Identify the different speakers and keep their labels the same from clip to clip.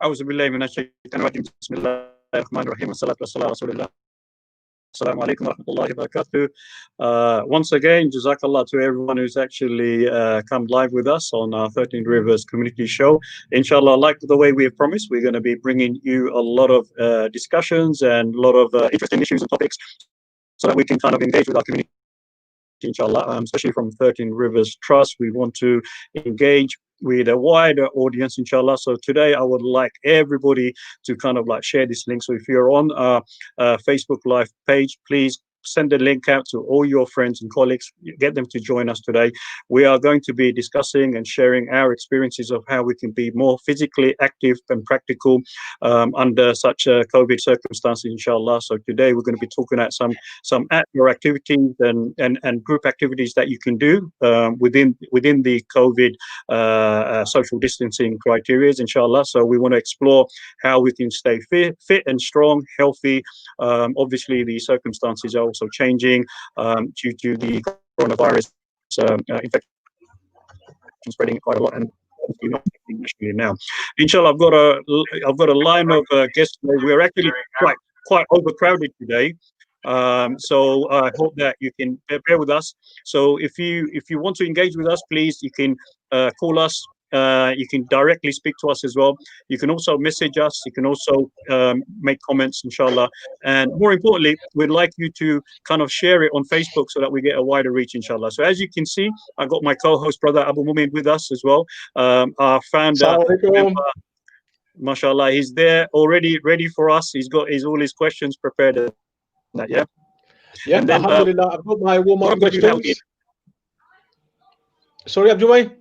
Speaker 1: أعوذ بالله من الشيطان الرجيم بسم الله الرحمن الرحيم والصلاة والسلام على رسول الله. Assalamu alaikum wa rahmatullahi wa barakatuh. Once again, Jazakallah to everyone who's actually come live with us on our 13 Rivers community show. Inshallah, like the way we have promised, we're going to be bringing you a lot of discussions and a lot of interesting issues and topics so that we can kind of engage with our community. Inshallah, especially from 13 Rivers Trust, we want to engage with a wider audience, inshallah. So today I would like everybody to kind of like share this link. So if you're on our Facebook Live page, please send the link out to all your friends and colleagues, get them to join us today. We are going to be discussing and sharing our experiences of how we can be more physically active and practical under such COVID circumstances, inshallah. So today we're going to be talking about some outdoor activities and group activities that you can do within the COVID social distancing criteria, inshallah. So we want to explore how we can stay fit and strong, healthy. Obviously the circumstances are also changing due to the coronavirus infection spreading quite a lot, and not nationally now. Inshallah, I've got a line of guests today. We're actually quite overcrowded today. So I hope that you can bear with us. So if you want to engage with us, please, you can call us. You can directly speak to us as well. You can also message us. You can also make comments, inshallah. And more importantly, we'd like you to kind of share it on Facebook so that we get a wider reach, inshallah. So as you can see, I've got my co-host, brother Abu Mumin, with us as well. Our founder, mashallah, he's there already, ready for us. He's got all his questions prepared. Yeah.
Speaker 2: Yeah, and then, alhamdulillah, I've got my warm-up questions. Sorry, Abjol.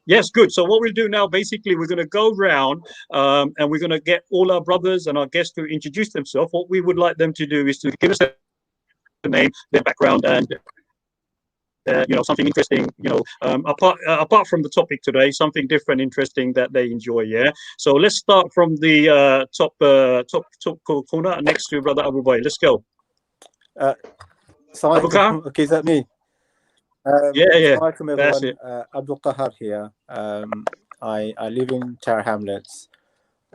Speaker 1: Yes, good. So what we'll do now, basically, we're going to go round and we're going to get all our brothers and our guests to introduce themselves. What we would like them to do is to give us their name, their background, and something interesting. Apart from the topic today, something different, interesting that they enjoy. Yeah. So let's start from the top corner next to brother Abu Bay. Let's go.
Speaker 3: Okay, is that me?
Speaker 1: Yeah.
Speaker 3: Welcome everyone. Abdul Qahar here. I live in Tower Hamlets.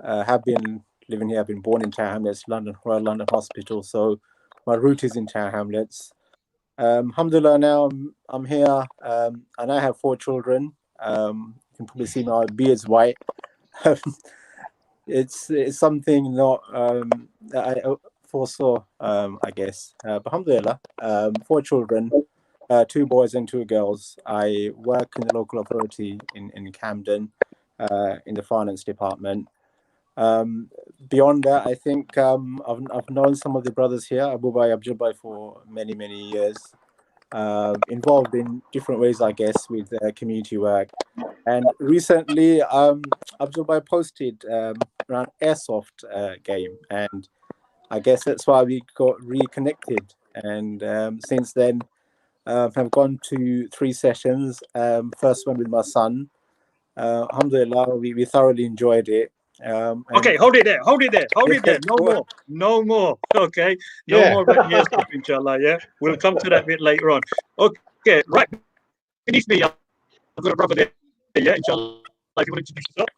Speaker 3: Have been living here. I've been born in Tower Hamlets, Royal London Hospital. So my root is in Tower Hamlets. Alhamdulillah, now I'm here, and I have 4 children. You can probably see my beard's white. It's something not that I foresaw, I guess. But alhamdulillah, 4 children. 2 boys and 2 girls. I work in the local authority in Camden, in the finance department. Beyond that, I think I've known some of the brothers here, Abu Bay, Abjol, for many years. Involved in different ways, I guess, with community work. And recently, Abjol posted around Airsoft game, and I guess that's why we got reconnected. And since then, I've gone to 3 sessions. First one with my son. Alhamdulillah, we thoroughly enjoyed it.
Speaker 1: Okay, hold it there. No more. Okay, no more about the stuff, inshallah. Yeah, we'll come to that bit later on. Okay, right beneath me, I've got a brother there. Yeah, inshallah. If you want to introduce yourself,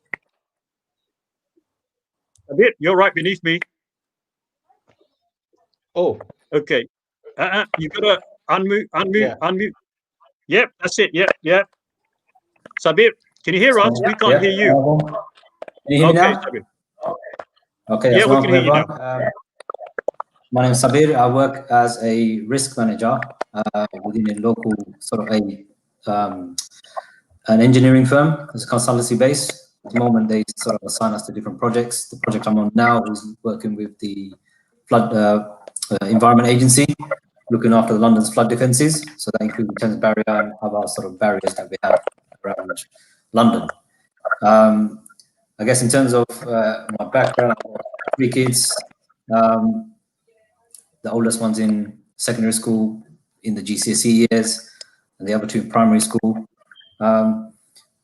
Speaker 1: a bit. You're right beneath me.
Speaker 2: Oh,
Speaker 1: okay. You gotta unmute. Yep, that's it. Yeah. Sabir, can you hear us? We can't hear you.
Speaker 4: Can you hear me now?
Speaker 1: Sabir.
Speaker 4: Okay.
Speaker 1: Yeah, we can hear you now.
Speaker 4: My name is Sabir. I work as a risk manager within a local sort of an engineering firm. It's a consultancy base. At the moment, they sort of assign us to different projects. The project I'm on now is working with the flood environment agency, looking after the London's flood defences. So that includes the Thames Barrier and other sort of barriers that we have around London. I guess in terms of my background, I've got 3 kids. The oldest one's in secondary school in the GCSE years, and the other 2 in primary school. And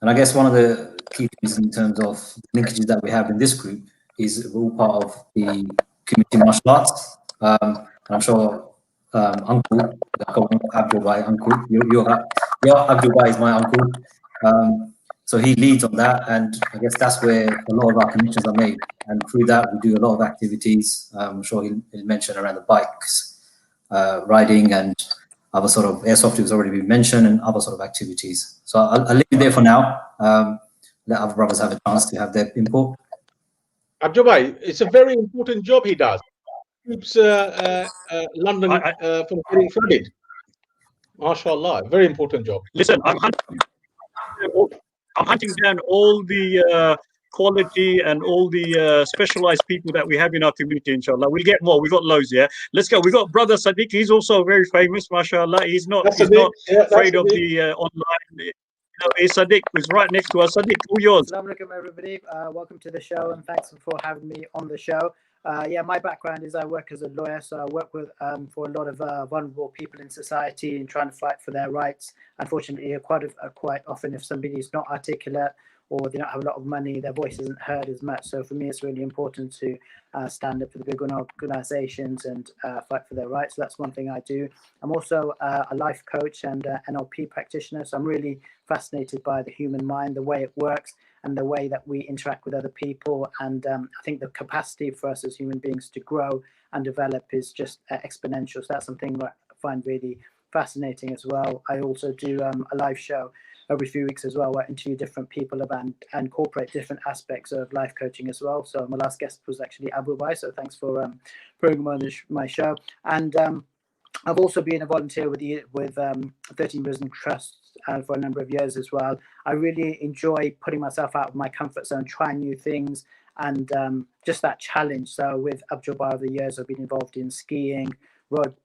Speaker 4: I guess one of the key things in terms of linkages that we have in this group is we're all part of the community martial arts. And I'm sure Uncle Abdul Bai, Uncle, your Abdul Bai is my uncle. So he leads on that, and I guess that's where a lot of our connections are made. And through that, we do a lot of activities. I'm sure he'll mention around the bikes, riding, and other sort of airsoft has already been mentioned, and other sort of activities. So I'll leave it there for now. Let other brothers have a chance to have their input.
Speaker 2: Abjol bhai, it's a very important job he does. Keeps London from getting flooded. MashaAllah, very important job.
Speaker 1: Listen, I'm hunting down all the quality and all the specialized people that we have in our community, inshallah. We'll get more. We've got loads, yeah. Let's go. We've got brother Sadiq. He's also very famous, mashallah. He's not afraid of the online. Hey, Sadiq was right next to us. Sadiq, all yours.
Speaker 5: Assalamu alaikum, everybody. Welcome to the show, and thanks for having me on the show. Yeah, my background is I work as a lawyer, so I work with for a lot of vulnerable people in society and trying to fight for their rights. Unfortunately, quite often, if somebody is not articulate or they don't have a lot of money, their voice isn't heard as much. So for me, it's really important to stand up for the big organizations and fight for their rights. So that's one thing I do. I'm also a life coach and NLP practitioner. So I'm really fascinated by the human mind, the way it works, and the way that we interact with other people. And I think the capacity for us as human beings to grow and develop is just exponential. So that's something that I find really fascinating as well. I also do a live show every few weeks as well, where I interview different people and incorporate different aspects of life coaching as well. So my last guest was actually Abu Bai, so thanks for programming on my show. And I've also been a volunteer with 13 Prison Trusts for a number of years as well. I really enjoy putting myself out of my comfort zone, trying new things, and just that challenge. So with Abjol over the years, I've been involved in skiing,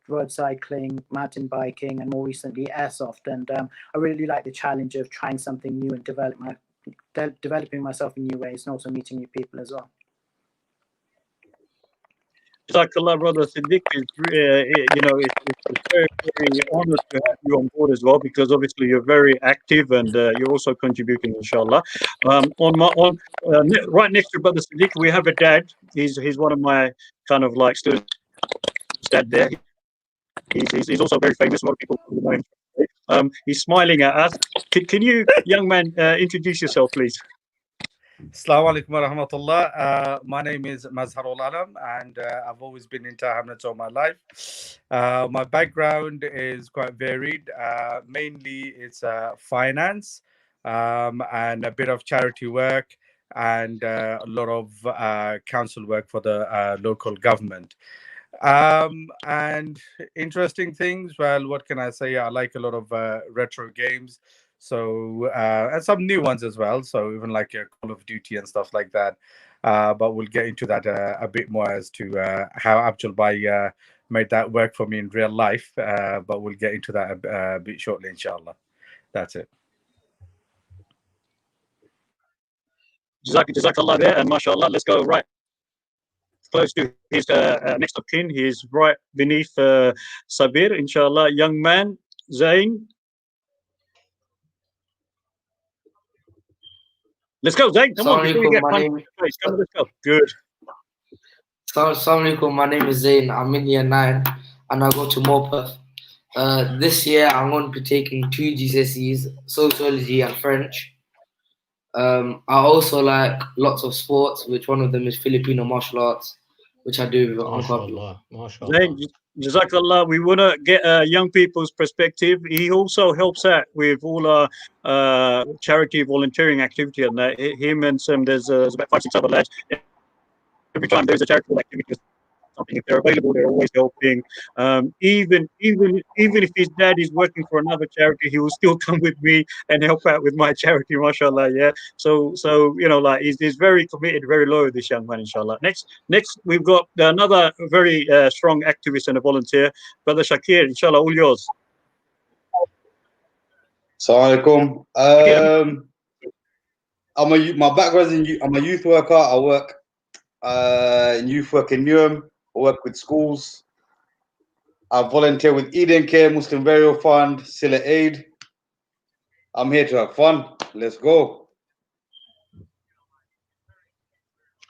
Speaker 5: road cycling, mountain biking, and more recently airsoft. And I really like the challenge of trying something new and developing myself in new ways, and also meeting new people as well.
Speaker 1: Jazakallah, brother Siddiq. It's very, very honored to have you on board as well, because obviously you're very active and you're also contributing, inshallah. Right next to brother Siddiq, we have a dad. He's one of my kind of like students. Dad there. He's also very famous. A lot of people know him. He's smiling at us. Can you, young man, introduce yourself, please?
Speaker 6: Assalamu alaikum wa rahmatullah. My name is Mazharul Alam, and I've always been into Hamlet all my life. My background is quite varied. Mainly it's finance and a bit of charity work and a lot of council work for the local government. And interesting things, well, what can I say? I like a lot of retro games. So and some new ones as well, so even like Call of Duty and stuff like that, but we'll get into that a bit more as to how Abjol made that work for me in real life, but we'll get into that a bit shortly, inshallah. That's it.
Speaker 1: Jazakallah there, and mashallah, let's go right close to his next of kin. He's right beneath Sabir, inshallah. Young man, Zain. Let's go, Zain. Come on, before you get punched. Come on, let's go. Good.
Speaker 7: Assalamu alaikum. My name is Zain. I'm in year 9 and I go to Morpeth. This year I'm going to be taking 2 GCSEs, Sociology and French. I also like lots of sports, which one of them is Filipino martial arts, which I do with Uncle.
Speaker 1: Zain, Jazakallah, we want to get young people's perspective. He also helps out with all our charity volunteering activity, and that him and some, there's about 5-6 other lads. Every time there's a charitable activity or something, if they're available, they're always helping. Even if his dad is working for another charity, he will still come with me and help out with my charity, mashallah. Yeah. So like he's very committed, very loyal, this young man, inshallah. Next we've got another very strong activist and a volunteer, brother Shakir, inshallah, all yours.
Speaker 8: Assalamu alaikum. My background I'm a youth worker. I work in youth work in Mumin. I work with schools. I volunteer with Eden Care, Muslim Burial Fund, Silla Aid. I'm here to have fun. Let's go.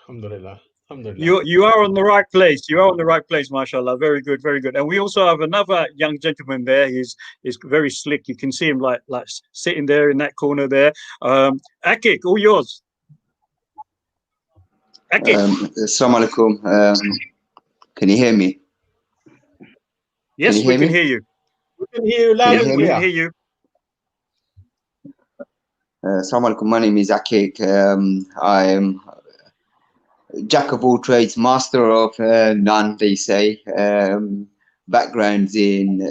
Speaker 2: Alhamdulillah.
Speaker 1: You are on the right place. You are on the right place, mashallah. Very good, very good. And we also have another young gentleman there. He's very slick. You can see him like sitting there in that corner there. Akik, all yours. Akik.
Speaker 9: Assalamu alaikum. Can you hear me?
Speaker 1: Yes, we can hear you.
Speaker 2: We can hear you loud and clear.
Speaker 1: We can hear you.
Speaker 9: Assalamu alaikum. My name is Akik. I'm jack of all trades, master of none, they say. Backgrounds in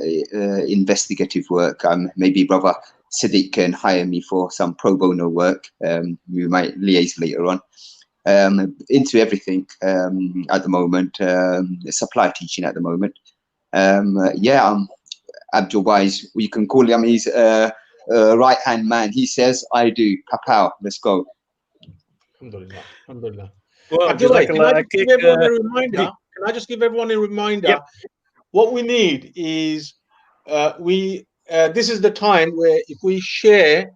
Speaker 9: investigative work. Maybe brother Siddiq can hire me for some pro bono work. We might liaise later on. Into everything at the moment. Supply teaching at the moment. Yeah, I'm Abjol wise. You can call him. He's right hand man. He says, "I do." Kapow. Let's go.
Speaker 2: Alhamdulillah. Alhamdulillah.
Speaker 1: Well,
Speaker 2: Can I just give everyone a reminder? Can I just give everyone a reminder?
Speaker 1: Yep.
Speaker 2: What we need is this is the time where if we share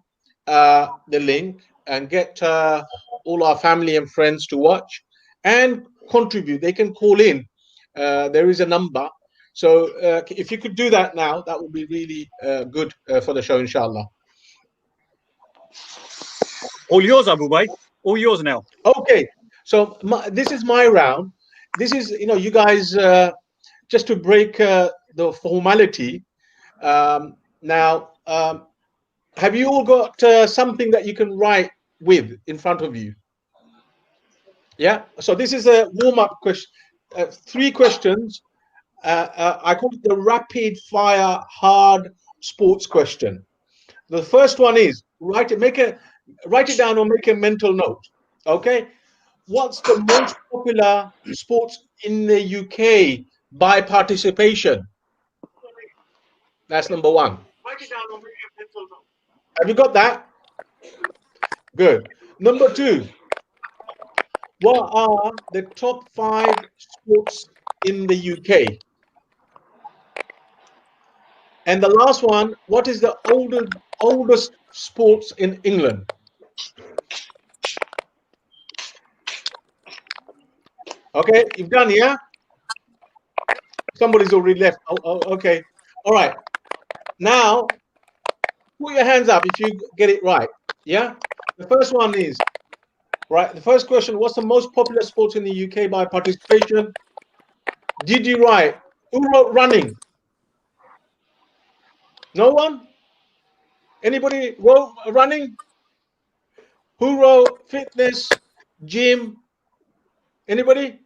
Speaker 2: the link and get all our family and friends to watch and contribute, they can call in. There is a number. So if you could do that now, that would be really good for the show, inshallah.
Speaker 1: All yours, Abu Bay. All yours now.
Speaker 2: Okay. So this is my round. This is, you guys, just to break the formality. Now, have you all got something that you can write with in front of you? Yeah. So this is a warm-up question. 3 questions. I call it the rapid fire hard sports question. The first one is write it down or make a mental note. Okay. What's the most popular sports in the UK by participation? That's number 1. Write it down or make a mental note. Have you got that? Good. Number 2. What are the top 5 sports in the UK? And the last one, what is the oldest sports in England? Okay, you've done, yeah? Somebody's already left. Oh, okay. All right. Now, put your hands up if you get it right. Yeah? The first one is, right, the first question, what's the most popular sport in the UK by participation? Did you write? Who wrote running? No one? Anybody wrote running? Who wrote fitness, gym? Anybody?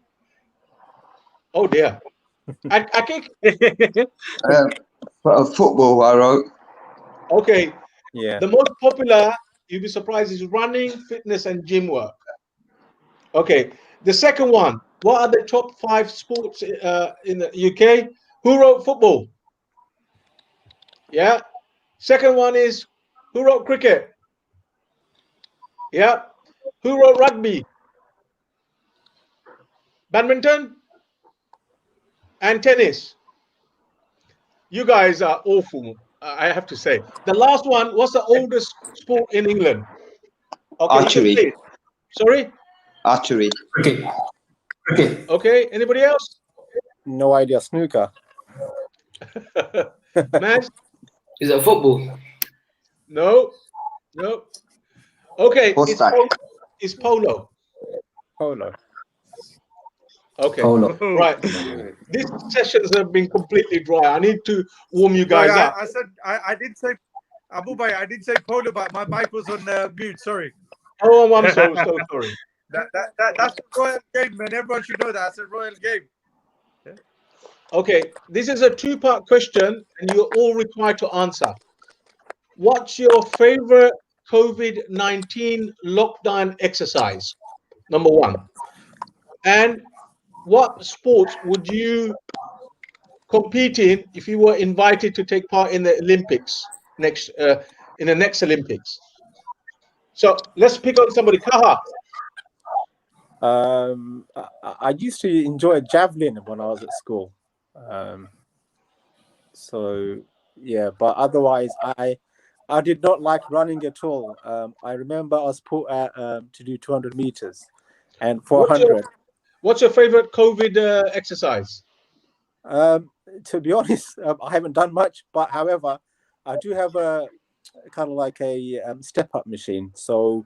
Speaker 2: Oh dear. Akik?
Speaker 9: Football, I wrote.
Speaker 2: Okay.
Speaker 3: Yeah.
Speaker 2: The most popular, you'd be surprised, is running, fitness, and gym work. Okay. The second one, what are the top 5 sports in the UK? Who wrote football? Yeah. Second one is, who wrote cricket? Yeah. Who wrote rugby? Badminton? And tennis? You guys are awful, I have to say. The last one, what's the oldest sport in England? Okay,
Speaker 9: Archery.
Speaker 2: Sorry?
Speaker 9: Archery.
Speaker 4: Cricket. Cricket.
Speaker 2: Okay, anybody else?
Speaker 3: No idea. Snooker.
Speaker 2: Max?
Speaker 7: Is it football?
Speaker 2: No. Okay,
Speaker 9: Horseback.
Speaker 2: it's polo.
Speaker 3: Polo.
Speaker 2: Okay,
Speaker 4: Polo.
Speaker 2: right. These sessions have been completely dry. I need to warm you guys up.
Speaker 6: I said I did say Abu Bay. I did say polo, but my mic was on mute. Sorry.
Speaker 2: Oh, I'm so sorry.
Speaker 6: That's a royal game, man. Everyone should know that. That's a royal game.
Speaker 2: Okay, this is a 2-part question, and you're all required to answer. What's your favorite COVID-19 lockdown exercise? Number 1. And what sports would you compete in if you were invited to take part in the Olympics in the next Olympics? So let's pick on somebody. Kaha.
Speaker 3: I used to enjoy javelin when I was at school. So yeah, but otherwise I did not like running at all. I remember I was put at to do 200 meters and 400.
Speaker 2: What's your favorite COVID exercise?
Speaker 3: To be honest, I haven't done much, but however, I do have a kind of like a step-up machine. So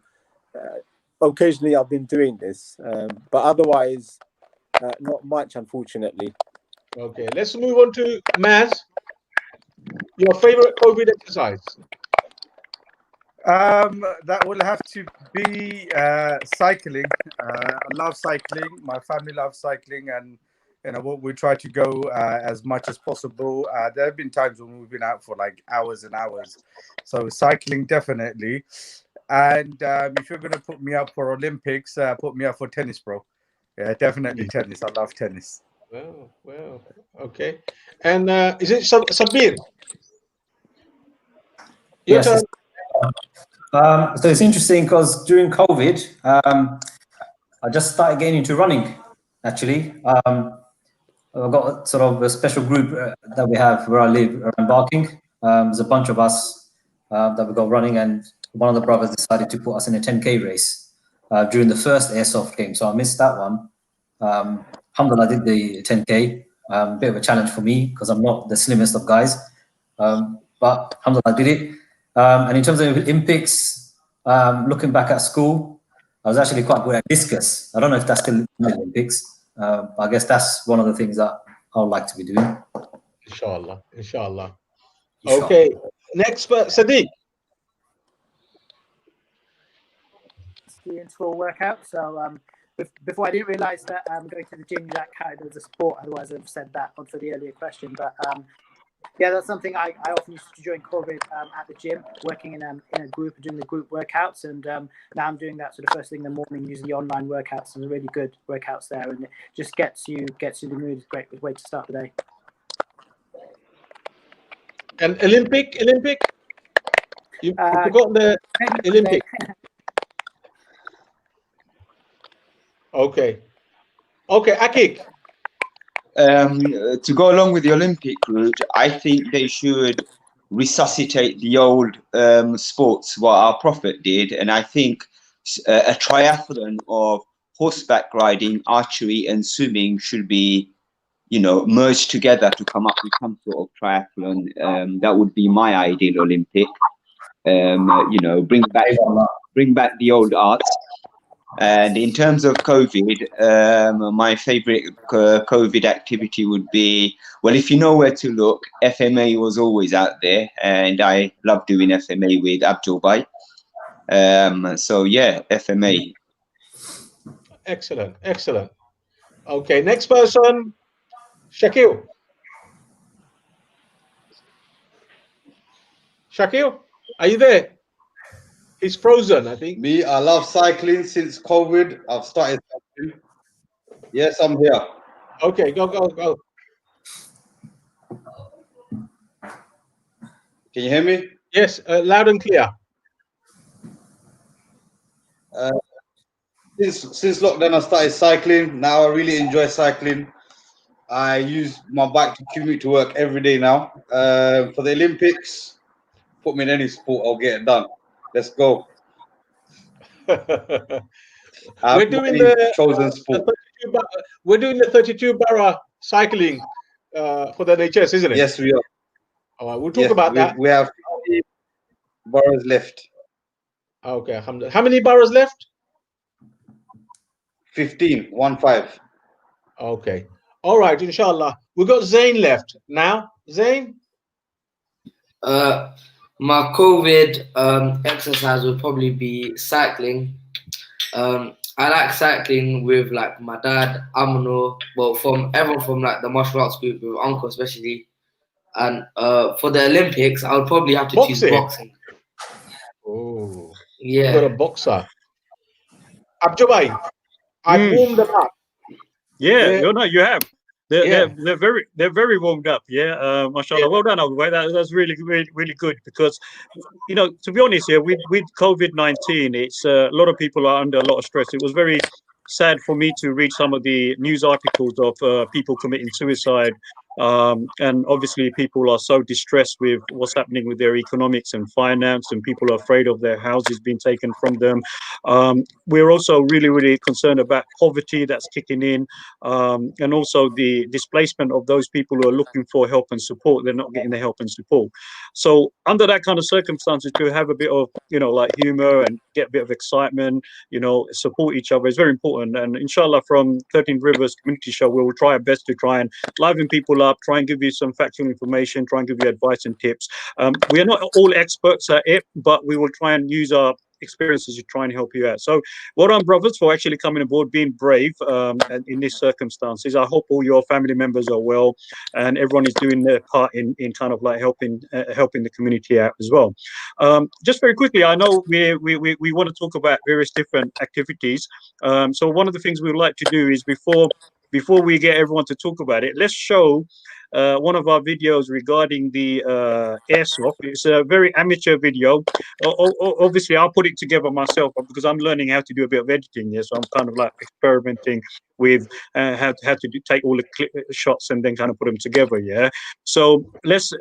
Speaker 3: occasionally I've been doing this, but otherwise, not much, unfortunately.
Speaker 2: Okay, let's move on to Maz. Your favorite COVID exercise?
Speaker 6: That will have to be cycling. I love cycling. My family loves cycling, and we try to go as much as possible. There have been times when we've been out for like hours and hours. So cycling definitely. And if you're gonna put me up for Olympics, put me up for tennis, bro. Yeah, definitely tennis. I love tennis.
Speaker 2: Well, okay. And is it Sabir? Your
Speaker 4: Yes.
Speaker 2: turn.
Speaker 4: So it's interesting because during COVID, I just started getting into running. Actually, I've got sort of a special group that we have where I live around Barking. There's a bunch of us that we go running, and one of the brothers decided to put us in a 10K race during the first Airsoft game. So I missed that one. Alhamdulillah, I did the 10K. Bit of a challenge for me because I'm not the slimmest of guys. But alhamdulillah, I did it. And in terms of Olympics, looking back at school, I was actually quite good at discus. I don't know if that's still in the Olympics. But I guess that's one of the things that I would like to be doing.
Speaker 2: Inshallah. Okay. Next, Sadiq.
Speaker 5: Ski and school workout. So before I didn't realize that going to the gym that counted as a sport. Otherwise, I'd have said that for the earlier question. But yeah, that's something I often used to do during COVID at the gym, working in a group and doing the group workouts. And now I'm doing that sort of first thing in the morning using the online workouts. And really good workouts there, and it just gets you the mood. It's a great way to start the day.
Speaker 2: And Olympic? You forgot the Olympic. Okay, Akik.
Speaker 9: To go along with the Olympic route, I think they should resuscitate the old sports, what our Prophet did. And I think a triathlon of horseback riding, archery, and swimming should be, merged together to come up with some sort of triathlon. That would be my ideal Olympic. Bring back the old arts. And in terms of COVID, my favorite COVID activity would be, well, if you know where to look, FMA was always out there, and I love doing FMA with Abjol. So yeah, FMA.
Speaker 2: Excellent. Okay, next person, Shakil. Shakil, are you there? He's frozen, I think.
Speaker 8: Me, I love cycling since COVID. I've started cycling. Yes, I'm here.
Speaker 2: Okay, go.
Speaker 8: Can you hear me?
Speaker 2: Yes, loud and clear.
Speaker 8: Since lockdown, I started cycling. Now I really enjoy cycling. I use my bike to commute to work every day now. For the Olympics, put me in any sport, I'll get it done. Let's go.
Speaker 2: We're doing the
Speaker 8: chosen sport.
Speaker 2: We're doing the 32 bara cycling for the NHS, isn't it?
Speaker 8: Yes, we are.
Speaker 2: All right, we'll talk about that.
Speaker 8: We have 50 boroughs left.
Speaker 2: Okay, how many boroughs left?
Speaker 8: 15.
Speaker 2: Okay. All right, inshallah. We've got Zain left now. Zain?
Speaker 7: My COVID exercise would probably be cycling. I like cycling with like my dad, Amno, well, everyone from like the martial arts group, with uncle especially. And for the Olympics, I would probably have to choose boxing.
Speaker 2: Oh,
Speaker 7: yeah.
Speaker 2: You're a boxer. Abjol, I warmed them up.
Speaker 1: Yeah, you have. They're very warmed up. Yeah, mashallah.
Speaker 2: Yeah.
Speaker 1: Well done, Abdul. That's really good because, to be honest, with COVID-19, it's a lot of people are under a lot of stress. It was very sad for me to read some of the news articles of people committing suicide And obviously people are so distressed with what's happening with their economics and finance, and people are afraid of their houses being taken from them. We're also really concerned about poverty that's kicking in, and also the displacement of those people who are looking for help and support. They're not getting the help and support. So under that kind of circumstances, to have a bit of, you know, like humor and get a bit of excitement, you know, support each other is very important. And inshallah, from 13 Rivers Community Show, we will try our best to try and liven people up, try and give you some factual information, try and give you advice and tips. We are not all experts at it, but we will try and use our experiences to try and help you out. So well done, brothers, for actually coming aboard, being brave in these circumstances. I hope all your family members are well and everyone is doing their part in kind of like helping the community out as well. Just very quickly, I know we want to talk about various different activities. So one of the things we would like to do is before we get everyone to talk about it, let's show one of our videos regarding the airsoft. It's a very amateur video. Obviously, I'll put it together myself because I'm learning how to do a bit of editing here. So I'm kind of like experimenting with how to take all the shots and then kind of put them together. Yeah. So let's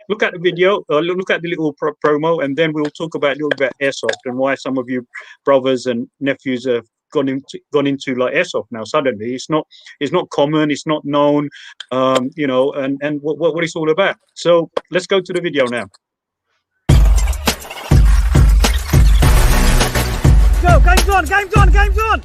Speaker 1: look at the video, look at the little promo, and then we'll talk about a little bit airsoft and why some of you brothers and nephews have gone into like airsoft now suddenly. It's not common, it's not known, you know, and what it's all about. So let's go to the video now.
Speaker 10: Go, game's on.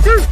Speaker 10: Shoot.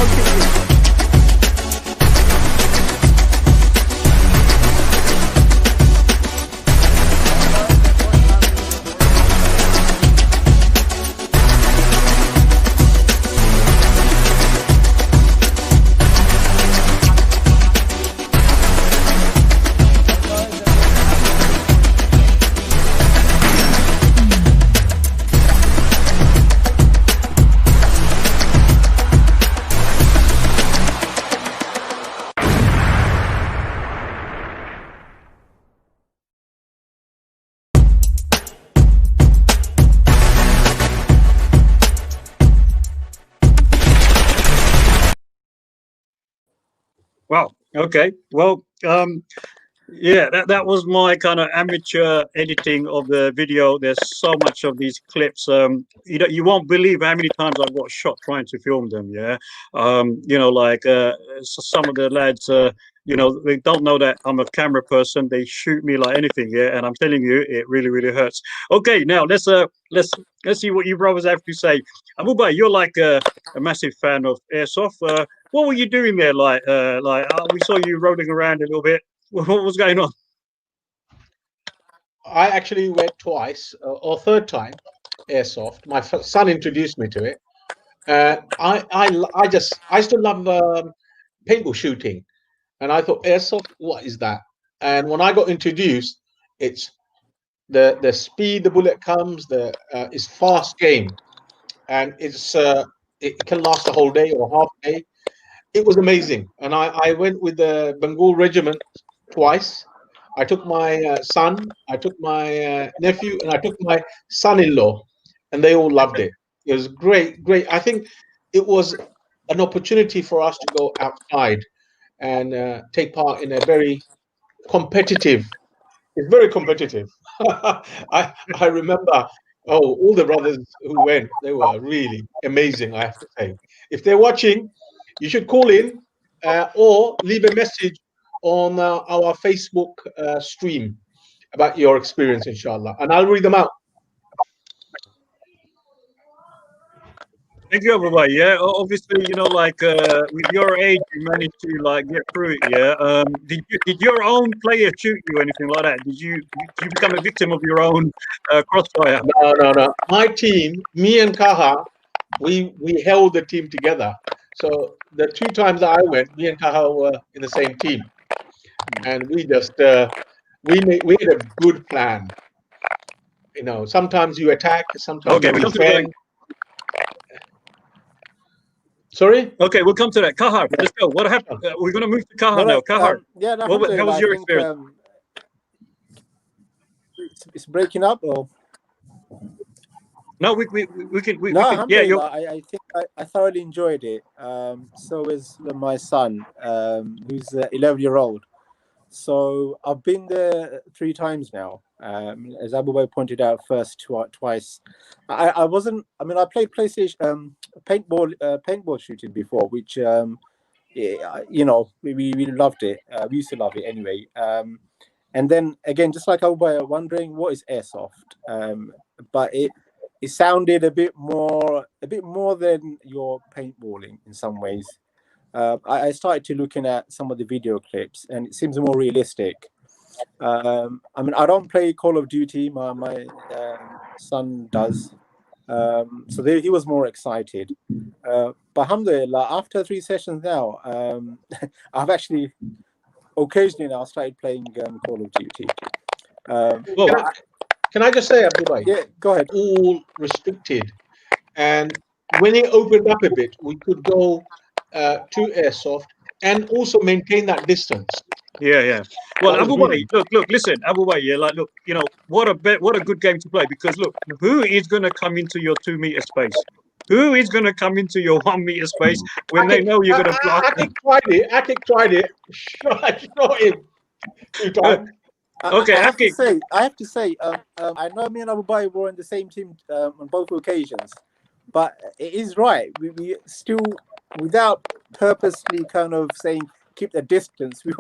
Speaker 5: continue.
Speaker 1: Wow. Okay. Well, yeah, that was my kind of amateur editing of the video. There's so much of these clips. You won't believe how many times I've got shot trying to film them. Yeah. Like some of the lads, they don't know that I'm a camera person. They shoot me like anything. Yeah. And I'm telling you, it really, really hurts. Okay. Now let's see what you brothers have to say. Abu Bay, you're like a massive fan of Airsoft. What were you doing there? We saw you rolling around a little bit. What was going on?
Speaker 2: I actually went twice or third time Airsoft. My son introduced me to it. I still love paintball shooting, and I thought Airsoft, what is that? And when I got introduced, it's the speed the bullet comes, it's fast game, and it can last a whole day or half day. It was amazing, and I went with the Bengal regiment twice. I took my son, I took my nephew, and I took my son-in-law, and they all loved it. It was great, great. I think it was an opportunity for us to go outside and take part in a very competitive. It's very competitive. I remember, all the brothers who went, they were really amazing. I have to say, if they're watching, you should call in or leave a message on our Facebook stream about your experience, inshallah, and I'll read them out.
Speaker 1: Thank you, Abubay. Yeah, obviously, with your age, you managed to like get through it. Yeah. Did your own player shoot you or anything like that? Did you become a victim of your own crossfire?
Speaker 2: No. My team, me and Kaha, we held the team together. So the two times that I went, me and Kaha were in the same team, and we just we had a good plan. Sometimes you attack, sometimes
Speaker 1: Okay,
Speaker 2: you
Speaker 1: we'll come to
Speaker 2: defend.
Speaker 1: that.
Speaker 2: Sorry?
Speaker 1: Okay, we'll come to that. Kahar, let's go. What happened? We're going to move to Kahar now. Kahar,
Speaker 3: yeah,
Speaker 1: how was your experience?
Speaker 3: It's breaking up, or
Speaker 1: No, we can.
Speaker 3: no?
Speaker 1: Alhamdulillah,
Speaker 3: I think I thoroughly enjoyed it. So is my son, who's 11-year-old. So I've been there 3 times now. As Abu Bay pointed out, first twice. I wasn't. I mean, I played PlayStation paintball shooting before, which we loved it. We used to love it anyway. And then again, just like Abu Bay, wondering what is Airsoft. But it sounded a bit more than your paintballing in some ways. I started to looking at some of the video clips, and it seems more realistic. I mean, I don't play Call of Duty. My son does, so he was more excited. But alhamdulillah, after 3 sessions now, I've actually occasionally now started playing Call of Duty.
Speaker 2: Can I just say, Abdullah?
Speaker 3: Yeah, go ahead.
Speaker 2: All restricted, and when it opened up a bit, we could go to Airsoft and also maintain that distance.
Speaker 1: Yeah. Well, Abu Bay, look, listen, Abu Bay, look, what a good game to play, because look, who is going to come into your 2 meter space? Who is going to come into your 1 meter space when they know you're going to block?
Speaker 2: Akik tried it. Shot him 2 times.
Speaker 1: Okay,
Speaker 3: I have to say, I know me and Abu Bay were on the same team on both occasions, but it is right. We still, without purposely kind of saying keep the distance, we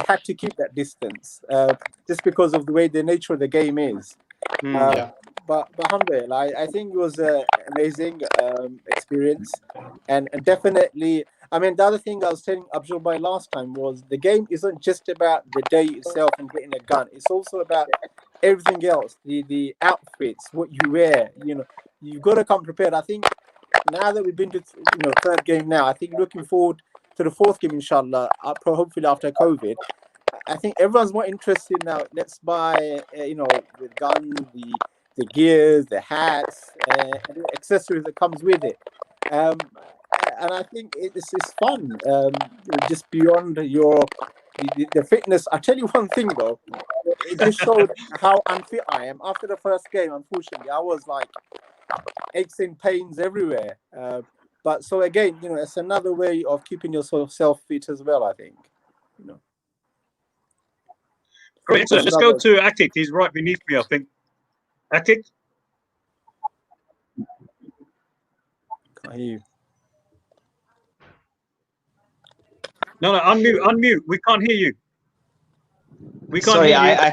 Speaker 3: had to keep that distance just because of the way the nature of the game is. But alhamdulillah, I think it was an amazing experience. experience, and definitely. I mean, the other thing I was telling Abjol by last time was the game isn't just about the day itself and getting a gun. It's also about everything else, the outfits, what you wear. You know, you've got to come prepared. I think now that we've been to third game now, I think looking forward to the fourth game, inshallah, hopefully after COVID. I think everyone's more interested now. Let's buy, the gun, the gears, the hats, and the accessories that comes with it. And I think it's fun. Just beyond the fitness. I tell you one thing though, it just showed how unfit I am. After the first game, unfortunately, I was like aches and pains everywhere. But so again, it's another way of keeping yourself fit as well, I think.
Speaker 1: Great. So let's go to Akik. He's right beneath me, I think. Akik?
Speaker 3: Can't hear you.
Speaker 1: No, unmute. We can't hear you. We can't
Speaker 9: Sorry,
Speaker 1: hear you.
Speaker 9: I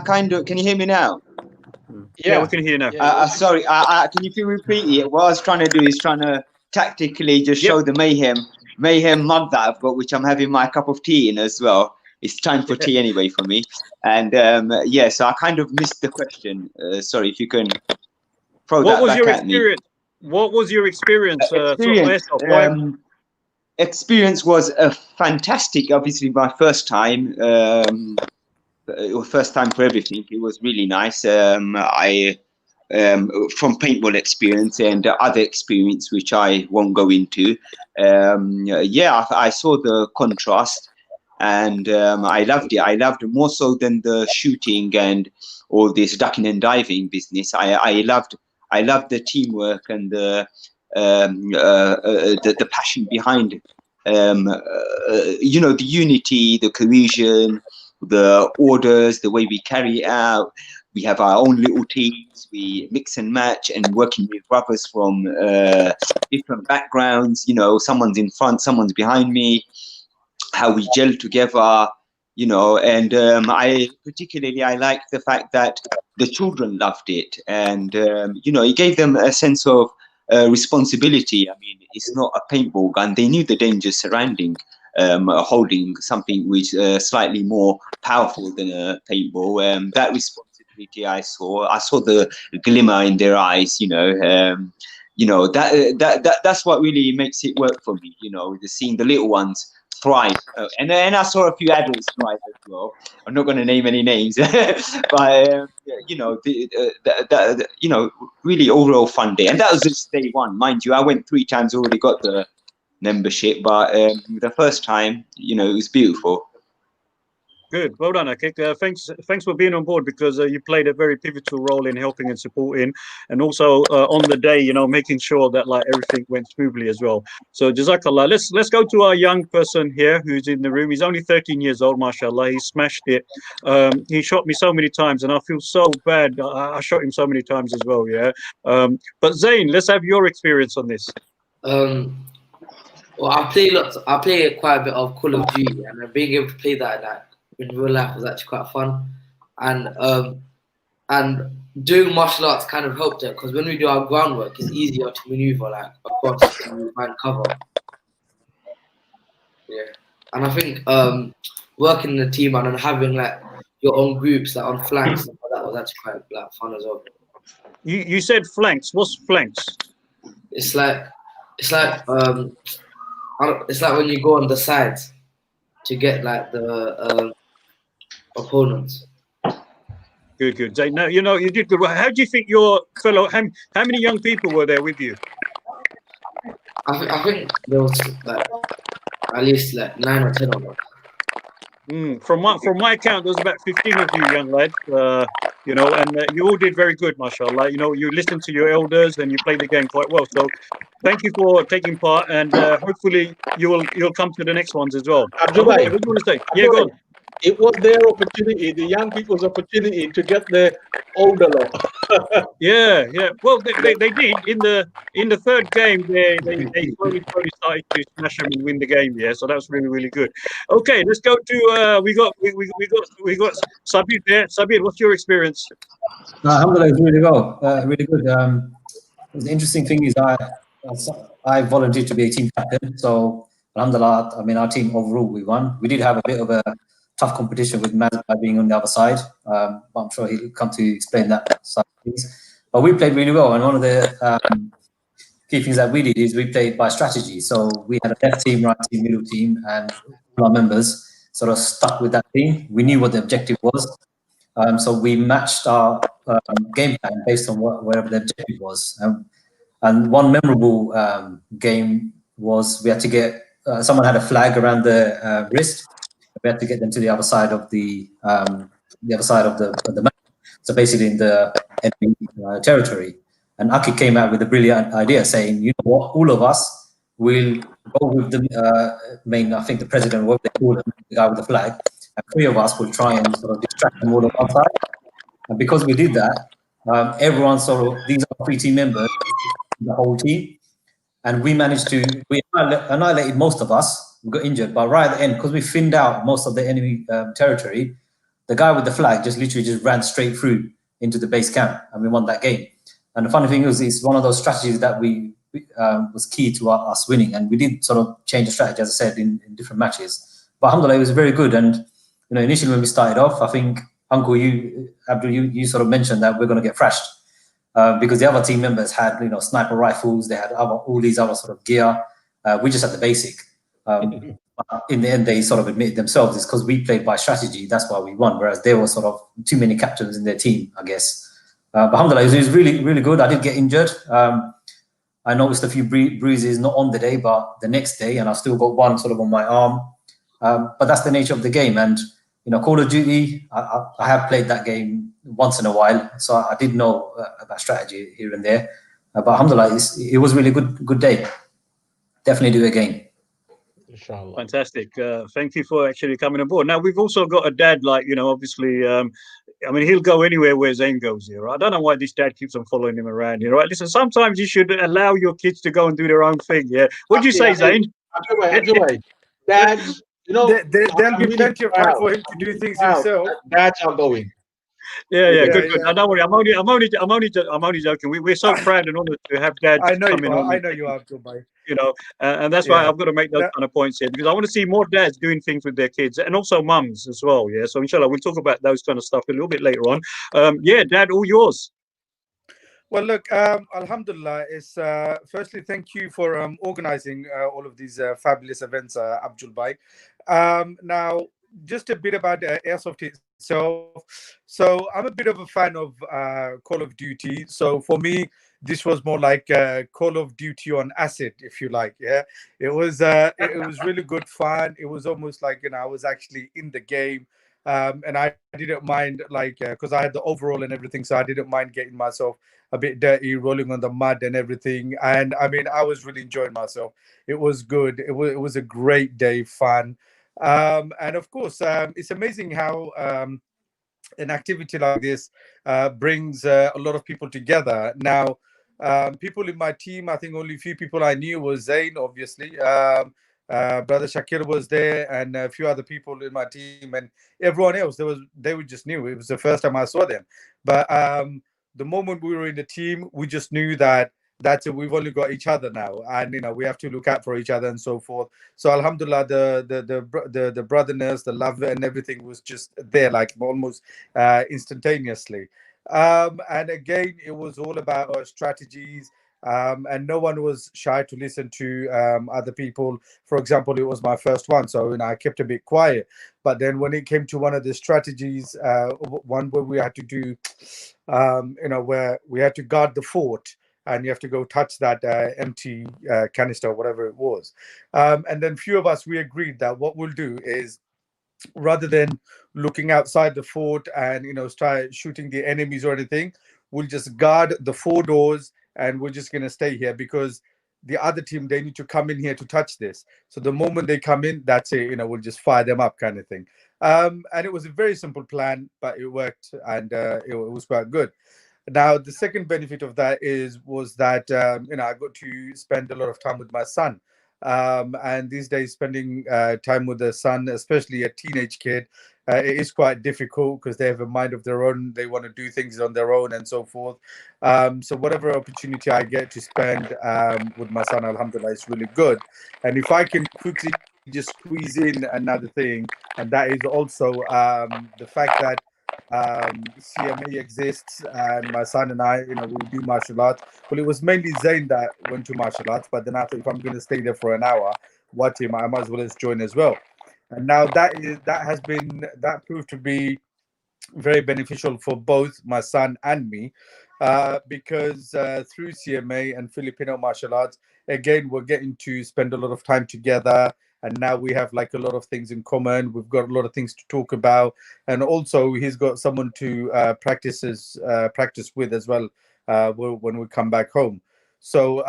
Speaker 9: kind of, can you hear me now?
Speaker 1: Yeah, we can hear you now.
Speaker 9: Sorry, can you repeat it? What I was trying to do is trying to tactically just show the mayhem mug that I've got, which I'm having my cup of tea in as well. It's time for tea anyway for me. And so I kind of missed the question. Sorry, if you can throw that back at me.
Speaker 1: What was your experience?
Speaker 9: Experience was fantastic. Obviously, my first time. First time for everything. It was really nice. I from paintball experience and other experience which I won't go into. I saw the contrast, and I loved it. I loved it more so than the shooting and all this ducking and diving business. I loved the teamwork and the passion behind the unity, the cohesion, the orders, the way we carry it out. We have our own little teams. We mix and match, and working with brothers from different backgrounds. Someone's in front, someone's behind me. How we gel together, and I like the fact that the children loved it, and it gave them a sense of responsibility. I mean, it's not a paintball gun. They knew the dangers surrounding holding something which slightly more powerful than a paintball. That responsibility I saw the glimmer in their eyes. That's what really makes it work for me. Seeing the little ones thrive, and I saw a few adults thrive as well. I'm not going to name any names, but really overall fun day. And that was just day one, mind you. I went 3 times, already got the membership, but the first time, it was beautiful.
Speaker 1: Good, well done, Akik. Thanks for being on board, because you played a very pivotal role in helping and supporting, and also on the day, making sure that everything went smoothly as well. So Jazakallah. Let's go to our young person here who's in the room. He's only 13 years old, mashallah. He smashed it. He shot me so many times, and I feel so bad. I shot him so many times as well. Yeah. But Zain, let's have your experience on this.
Speaker 7: Well, I play quite a bit of Call of Duty, and being able to play that in real life was actually quite fun, and doing martial arts kind of helped it, because when we do our groundwork, it's easier to maneuver across and find cover. Yeah, and I think working in a team and then having your own groups on flanks, that was actually quite fun as well.
Speaker 1: You said flanks. What's flanks?
Speaker 7: It's like when you go on the sides to get the opponents.
Speaker 1: Good. Zain, now you did good. How do you think your fellow? How many young people were there with you?
Speaker 7: I think there was at least 9 or 10 of us.
Speaker 1: From my account, there was about 15 of you young lads. And you all did very good, mashallah. You listened to your elders and you played the game quite well. So thank you for taking part, and hopefully you'll come to the next ones as well.
Speaker 2: Abjol,
Speaker 1: what do you want to say? Yeah, go on.
Speaker 2: It was their opportunity, the young people's opportunity, to get the older lot.
Speaker 1: Yeah. Well, they did in the third game. They slowly started to smash them and win the game. Yeah, so that was really good. Okay, let's go to we got Sabir there. Sabir, what's your experience?
Speaker 4: Alhamdulillah, it's really well, really good. The interesting thing is I volunteered to be a team captain. So alhamdulillah, I mean, our team overall, we won. We did have a bit of a tough competition with Maz being on the other side. But I'm sure he'll come to explain that side of things. But we played really well. And one of the key things that we did is we played by strategy. So we had a left team, right team, middle team, and all our members sort of stuck with that team. We knew what the objective was. So we matched our game plan based on whatever the objective was. And one memorable game was we had to get someone had a flag around the wrist. We had to get them to the other side of the map. So basically in the enemy territory. And Aki came out with a brilliant idea, saying, "You know what? All of us will go with the main. I think the president, what they call him, the guy with the flag, and 3 of us will try and sort of distract them all on one side." And because we did that, everyone sort of these are 3 team members, the whole team, and we managed to we annihilated most of us. We got injured, but right at the end, because we thinned out most of the enemy territory, the guy with the flag just literally just ran straight through into the base camp, and we won that game. And the funny thing is, it's one of those strategies that we was key to us winning, and we did sort of change the strategy, as I said, in different matches. But alhamdulillah, it was very good. And initially when we started off, I think Uncle, Abdul, you sort of mentioned that we're going to get thrashed because the other team members had sniper rifles, they had all these other sort of gear. We just had the basic. In the end, they sort of admitted themselves it's because we played by strategy. That's why we won. Whereas there were sort of too many captains in their team, I guess. But alhamdulillah, it was really, really good. I did get injured. I noticed a few bruises, not on the day, but the next day, and I still got one sort of on my arm. But that's the nature of the game. And Call of Duty, I have played that game once in a while, so I did know about strategy here and there. But alhamdulillah, it was really good day. Definitely do it again.
Speaker 2: Inshallah.
Speaker 1: Fantastic. Thank you for actually coming aboard. Now, we've also got a dad, obviously, I mean, he'll go anywhere where Zain goes here. I don't know why this dad keeps on following him around here. Right? Listen, sometimes you should allow your kids to go and do their own thing. Yeah. What do you say, Zain?
Speaker 2: Abjol, dads,
Speaker 5: there'll be plenty of time for him to do things himself.
Speaker 2: Dads are going.
Speaker 1: Yeah, good. No, don't worry. I'm only joking. We're so proud and honoured to have dads coming on.
Speaker 5: I know you are, Abjol.
Speaker 1: And that's why I've got to make those kind of points here, because I want to see more dads doing things with their kids, and also mums as well. Yeah, so inshallah we'll talk about those kind of stuff a little bit later on. Dad, all yours.
Speaker 6: Well, look, alhamdulillah, firstly, thank you for organizing all of these fabulous events, Abjol Bhai. Now, just a bit about Airsoft itself. So I'm a bit of a fan of Call of Duty. So for me, this was more like Call of Duty on acid, if you like. Yeah, it was really good fun. It was almost like I was actually in the game, and I didn't mind because I had the overall and everything, so I didn't mind getting myself a bit dirty, rolling on the mud and everything. And I mean, I was really enjoying myself. It was good. It was a great day, fun, and of course, it's amazing how an activity like this brings a lot of people together. Now, people in my team, I think only a few people I knew was Zain, obviously. Brother Shakir was there, and a few other people in my team, and everyone else. They were just new. It was the first time I saw them. But the moment we were in the team, we just knew that that's it. We've only got each other now, and we have to look out for each other and so forth. So alhamdulillah, the brotherness, the love, and everything was just there, like almost instantaneously. And again, it was all about our strategies. And no one was shy to listen to other people. For example, it was my first one, so I kept a bit quiet. But then when it came to one of the strategies, one where we had to do, where we had to guard the fort, and you have to go touch that empty canister, whatever it was. And then few of us, we agreed that what we'll do is, rather than looking outside the fort and start shooting the enemies or anything, we'll just guard the 4 doors, and we're just going to stay here, because the other team, they need to come in here to touch this. So the moment they come in, that's it, we'll just fire them up, kind of thing. And it was a very simple plan, but it worked, and it was quite good. Now, the second benefit of that was that I got to spend a lot of time with my son. And these days, spending time with their son, especially a teenage kid, it is quite difficult because they have a mind of their own. They want to do things on their own and so forth. So whatever opportunity I get to spend with my son, alhamdulillah, is really good. And if I can quickly just squeeze in another thing, and that is also the fact that CMA exists, and my son and I, we do martial arts. Well, it was mainly Zayn that went to martial arts, but then I thought if I'm going to stay there for an hour, what him, I might as well just join as well. And now that proved to be very beneficial for both my son and me, because through CMA and Filipino martial arts, again, we're getting to spend a lot of time together. And now we have like a lot of things in common. We've got a lot of things to talk about, and also he's got someone to practice with as well when we come back home. So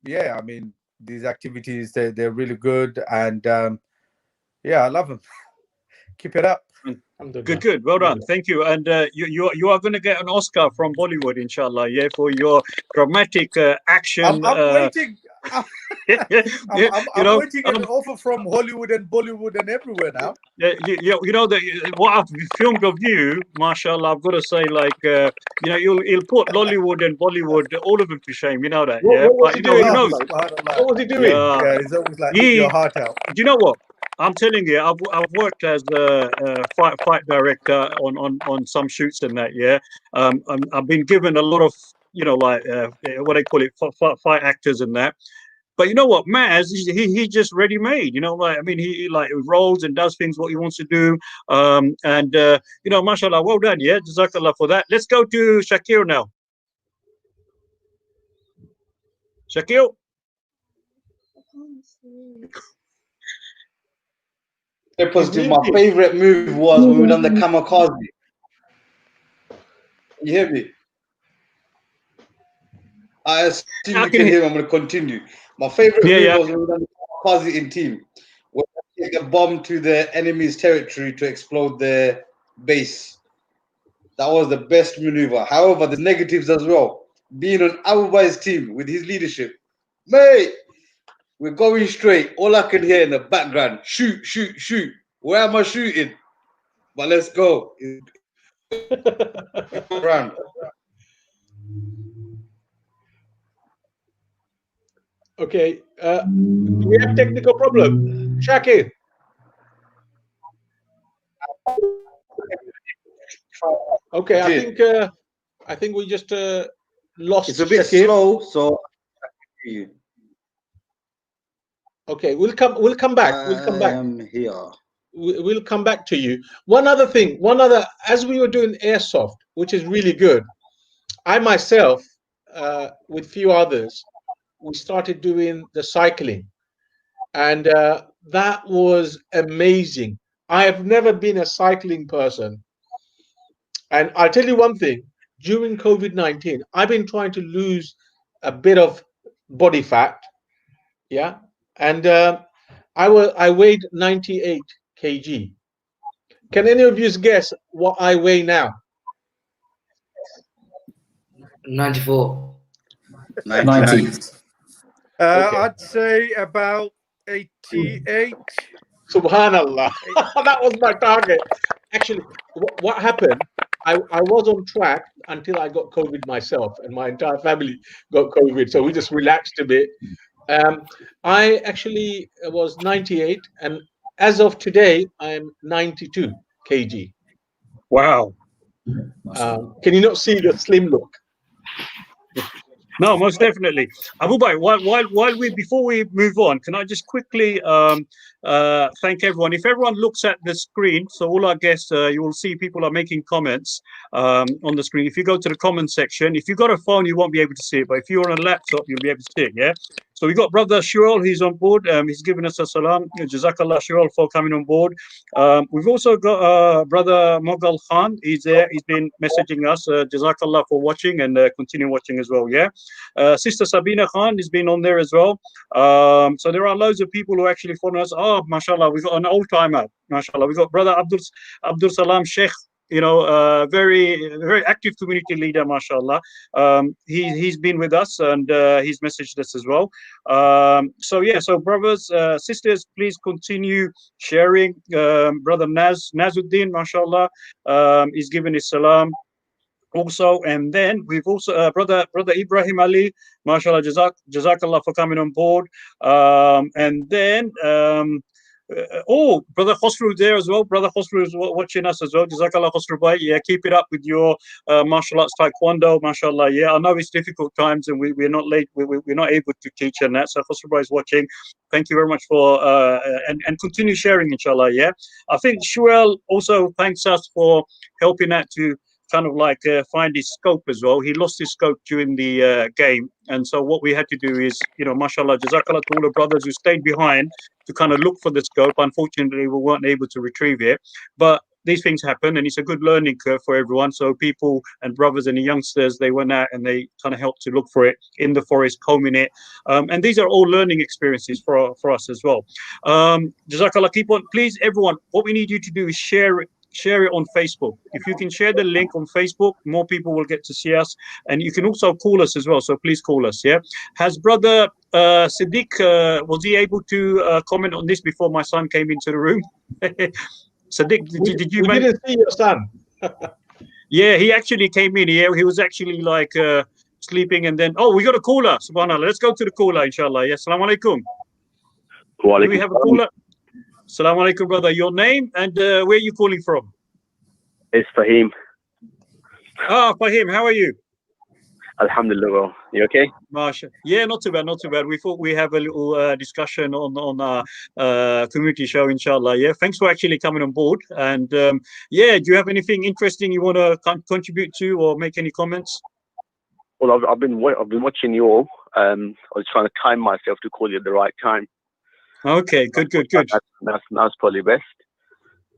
Speaker 6: yeah, I mean, these activities they're really good, and yeah, I love them. Keep it up.
Speaker 1: Good. Well done. Thank you. And you are going to get an Oscar from Bollywood, inshallah, yeah, for your dramatic action.
Speaker 6: I'm waiting. I'm
Speaker 1: know,
Speaker 6: waiting an offer from Hollywood and Bollywood and everywhere now.
Speaker 1: You know that what I've filmed of you, mashallah, I've got to say, like, you'll put Lollywood and Bollywood, all of them to shame. You know that, yeah.
Speaker 2: What was he doing?
Speaker 1: What
Speaker 2: was he doing?
Speaker 6: Yeah, he's always like, eat your heart out.
Speaker 1: Do you know what? I'm telling you, I've worked as a fight director on some shoots and that. Yeah, I've been given a lot of like what they call it, fight actors and that. But you know what, Maz, he just ready made. Like, I mean, he like rolls and does things what he wants to do. And mashallah, well done. Yeah, jazakallah for that. Let's go to Shakir now. Shakir.
Speaker 8: My favorite move was when we done the kamikaze. You hear me? I assume you can hear me. I'm going to continue. My favorite move was when we done the kamikaze in team. When we take a bomb to the enemy's territory to explode their base. That was the best maneuver. However, there's negatives as well. Being on Abu Bai's team with his leadership. Mate, we're going straight. All I can hear in the background, shoot, shoot, shoot. Where am I shooting? But let's go.
Speaker 2: Okay. We have technical problem. Shakir. Okay, I think we just lost.
Speaker 8: It's a bit
Speaker 2: Shakir.
Speaker 8: slow, so I can hear you.
Speaker 2: Okay, we'll come back. We'll come back.
Speaker 8: I am here.
Speaker 2: We'll come back to you. One other, as we were doing airsoft, which is really good, I myself, with few others, we started doing the cycling, and that was amazing. I have never been a cycling person, and I'll tell you one thing, during COVID-19, I've been trying to lose a bit of body fat, yeah, and I weighed 98 kg. Can any of you guess what I weigh now?
Speaker 7: 94.
Speaker 4: 90.
Speaker 6: I'd say about 88.
Speaker 2: Subhanallah. That was my target. Actually, what happened, I was on track until I got COVID myself, and my entire family got COVID. So we just relaxed a bit. I actually was 98, and as of today, I'm 92 kg.
Speaker 1: Wow.
Speaker 2: Can you not see the slim look?
Speaker 1: No, most definitely. Abu Bhai, before we move on, can I just quickly thank everyone. If everyone looks at the screen, so all our guests, you will see people are making comments on the screen. If you go to the comment section, if you've got a phone, you won't be able to see it, but if you're on a laptop, you'll be able to see it, yeah? So we got brother Shirol, he's on board. He's given us a salam. Jazakallah Shirol for coming on board. We've also got brother Moghal Khan. He's there. He's been messaging us. Jazakallah for watching, and continue watching as well, yeah? Sister Sabina Khan has been on there as well. So there are loads of people who actually follow us. Oh, mashallah, we got an old timer. Mashallah, we got brother Abdul Salam Sheikh. very active community leader, mashallah. He's been with us, and he's messaged us as well. So brothers, sisters, please continue sharing. Brother Nazuddin, mashallah, is giving his salam also. And then we've also brother Ibrahim Ali, mashallah, jazakallah for coming on board. And then brother Khosru there as well. Brother Khosru is watching us as well. Jazakallah Khosru bhai. Yeah, keep it up with your martial arts taekwondo, mashallah. Yeah, I know it's difficult times and we're not late. We're not able to teach and that. So Khosru bhai is watching. Thank you very much for and continue sharing, inshallah. Yeah, I think Shuel also thanks us for helping out to kind of like find his scope as well. He lost his scope during the game, and so what we had to do is, mashallah, jazakallah to all the brothers who stayed behind to kind of look for the scope. Unfortunately, we weren't able to retrieve it, but these things happen, and it's a good learning curve for everyone. So people and brothers and the youngsters, they went out and they kind of helped to look for it in the forest, combing it, and these are all learning experiences for us as well. Jazakallah, keep on, please, everyone. What we need you to do is share it on Facebook. If you can share the link on Facebook, more people will get to see us, and you can also call us as well. So please call us. Yeah. Has brother Siddiq, was he able to comment on this before my son came into the room? Siddiq, did you?
Speaker 2: We didn't see your son.
Speaker 1: Yeah, he actually came in here. He was actually like sleeping, and then we got a caller. Subhanallah. Let's go to the caller, inshallah. Yes. Assalamu alaikum. Do we have a caller? Assalamu alaikum, brother. Your name and where are you calling from?
Speaker 11: It's Fahim.
Speaker 1: Fahim, how are you?
Speaker 11: Alhamdulillah. You okay?
Speaker 1: Masha. Yeah, not too bad, not too bad. We thought we have a little discussion on our community show, inshallah. Yeah, thanks for actually coming on board. And do you have anything interesting you want to contribute to or make any comments?
Speaker 11: Well, I've been watching you all. I was trying to time myself to call you at the right time.
Speaker 1: Okay, good.
Speaker 11: That's probably best.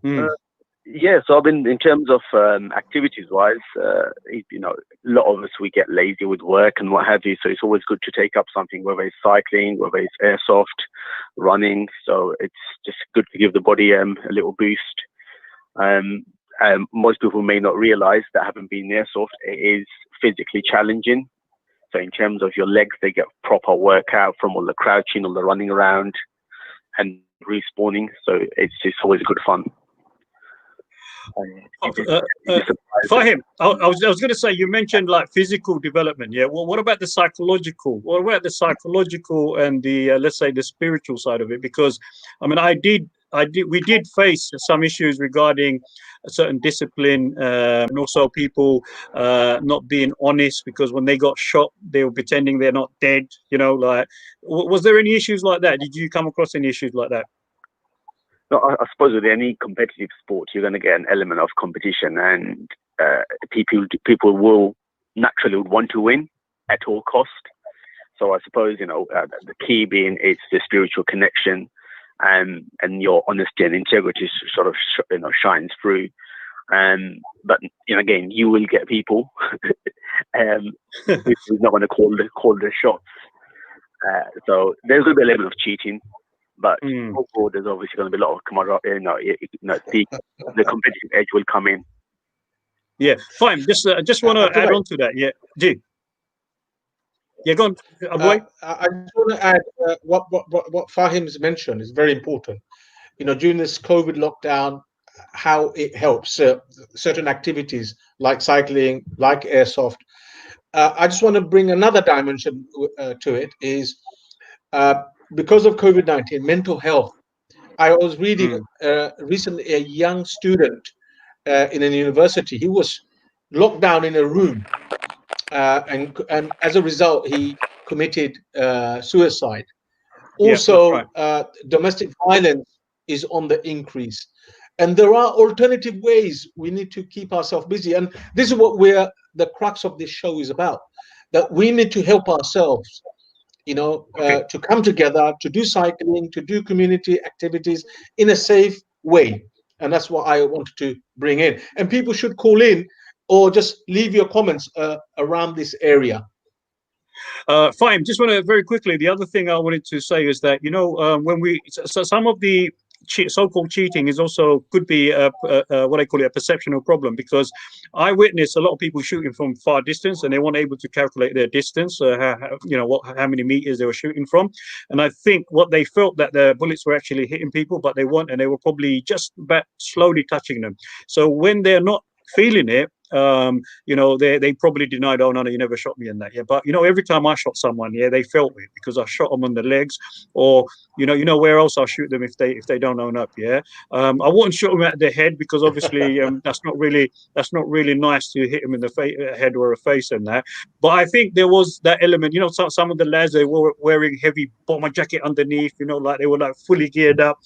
Speaker 11: So I've been, in terms of activities wise, a lot of us, we get lazy with work and what have you. So it's always good to take up something, whether it's cycling, whether it's airsoft, running. So it's just good to give the body a little boost. Most people may not realize that having been airsoft, it is physically challenging. So in terms of your legs, they get proper workout from all the crouching, all the running around, and respawning. So it's always good fun.
Speaker 1: For him, I was going to say, you mentioned like physical development. Yeah. Well, what about the psychological? What about the psychological and the let's say the spiritual side of it? Because I mean, we did face some issues regarding a certain discipline, and also people not being honest, because when they got shot, they were pretending they're not dead. Like, was there any issues like that? Did you come across any issues like that?
Speaker 11: No, I suppose with any competitive sport, you're going to get an element of competition, and people will naturally want to win at all cost. So I suppose the key being it's the spiritual connection, and your honesty and integrity sort of shines through. But again, you will get people who's not going to call the shots. So there's going to be a level of cheating. But overall, there's obviously going to be a lot of camaraderie. The competitive edge will come in.
Speaker 1: Yeah, fine. Just want to add on to that. Yeah, G. Yeah, go on.
Speaker 2: I just want to add what Fahim's mentioned is very important. During this COVID lockdown, how it helps certain activities like cycling, like airsoft. I just want to bring another dimension to it. Is because of COVID-19, mental health. I was reading recently a young student in a university. He was locked down in a room, and as a result, he committed suicide. Also, right. Domestic violence is on the increase, and there are alternative ways we need to keep ourselves busy. And this is what the crux of this show is about. That we need to help ourselves. To come together, to do cycling, to do community activities in a safe way. And that's what I wanted to bring in. And people should call in or just leave your comments around this area.
Speaker 1: Fine. Just want to very quickly, the other thing I wanted to say is that, when some of the so-called cheating is also could be what I call it, a perceptional problem, because I witnessed a lot of people shooting from far distance and they weren't able to calculate their distance, how many meters they were shooting from. And I think what they felt that the bullets were actually hitting people, but they weren't, and they were probably just about slowly touching them. So when they're not feeling it, they probably denied, oh no, you never shot me in that. Yeah, but every time I shot someone, yeah, they felt it because I shot them on the legs, or where else I'll shoot them if they don't own up. Yeah, I wouldn't shoot them at the head because obviously that's not really nice to hit them in the head or a face and that. But I think there was that element. Some of the lads, they were wearing heavy bomber jacket underneath. Like they were like fully geared up.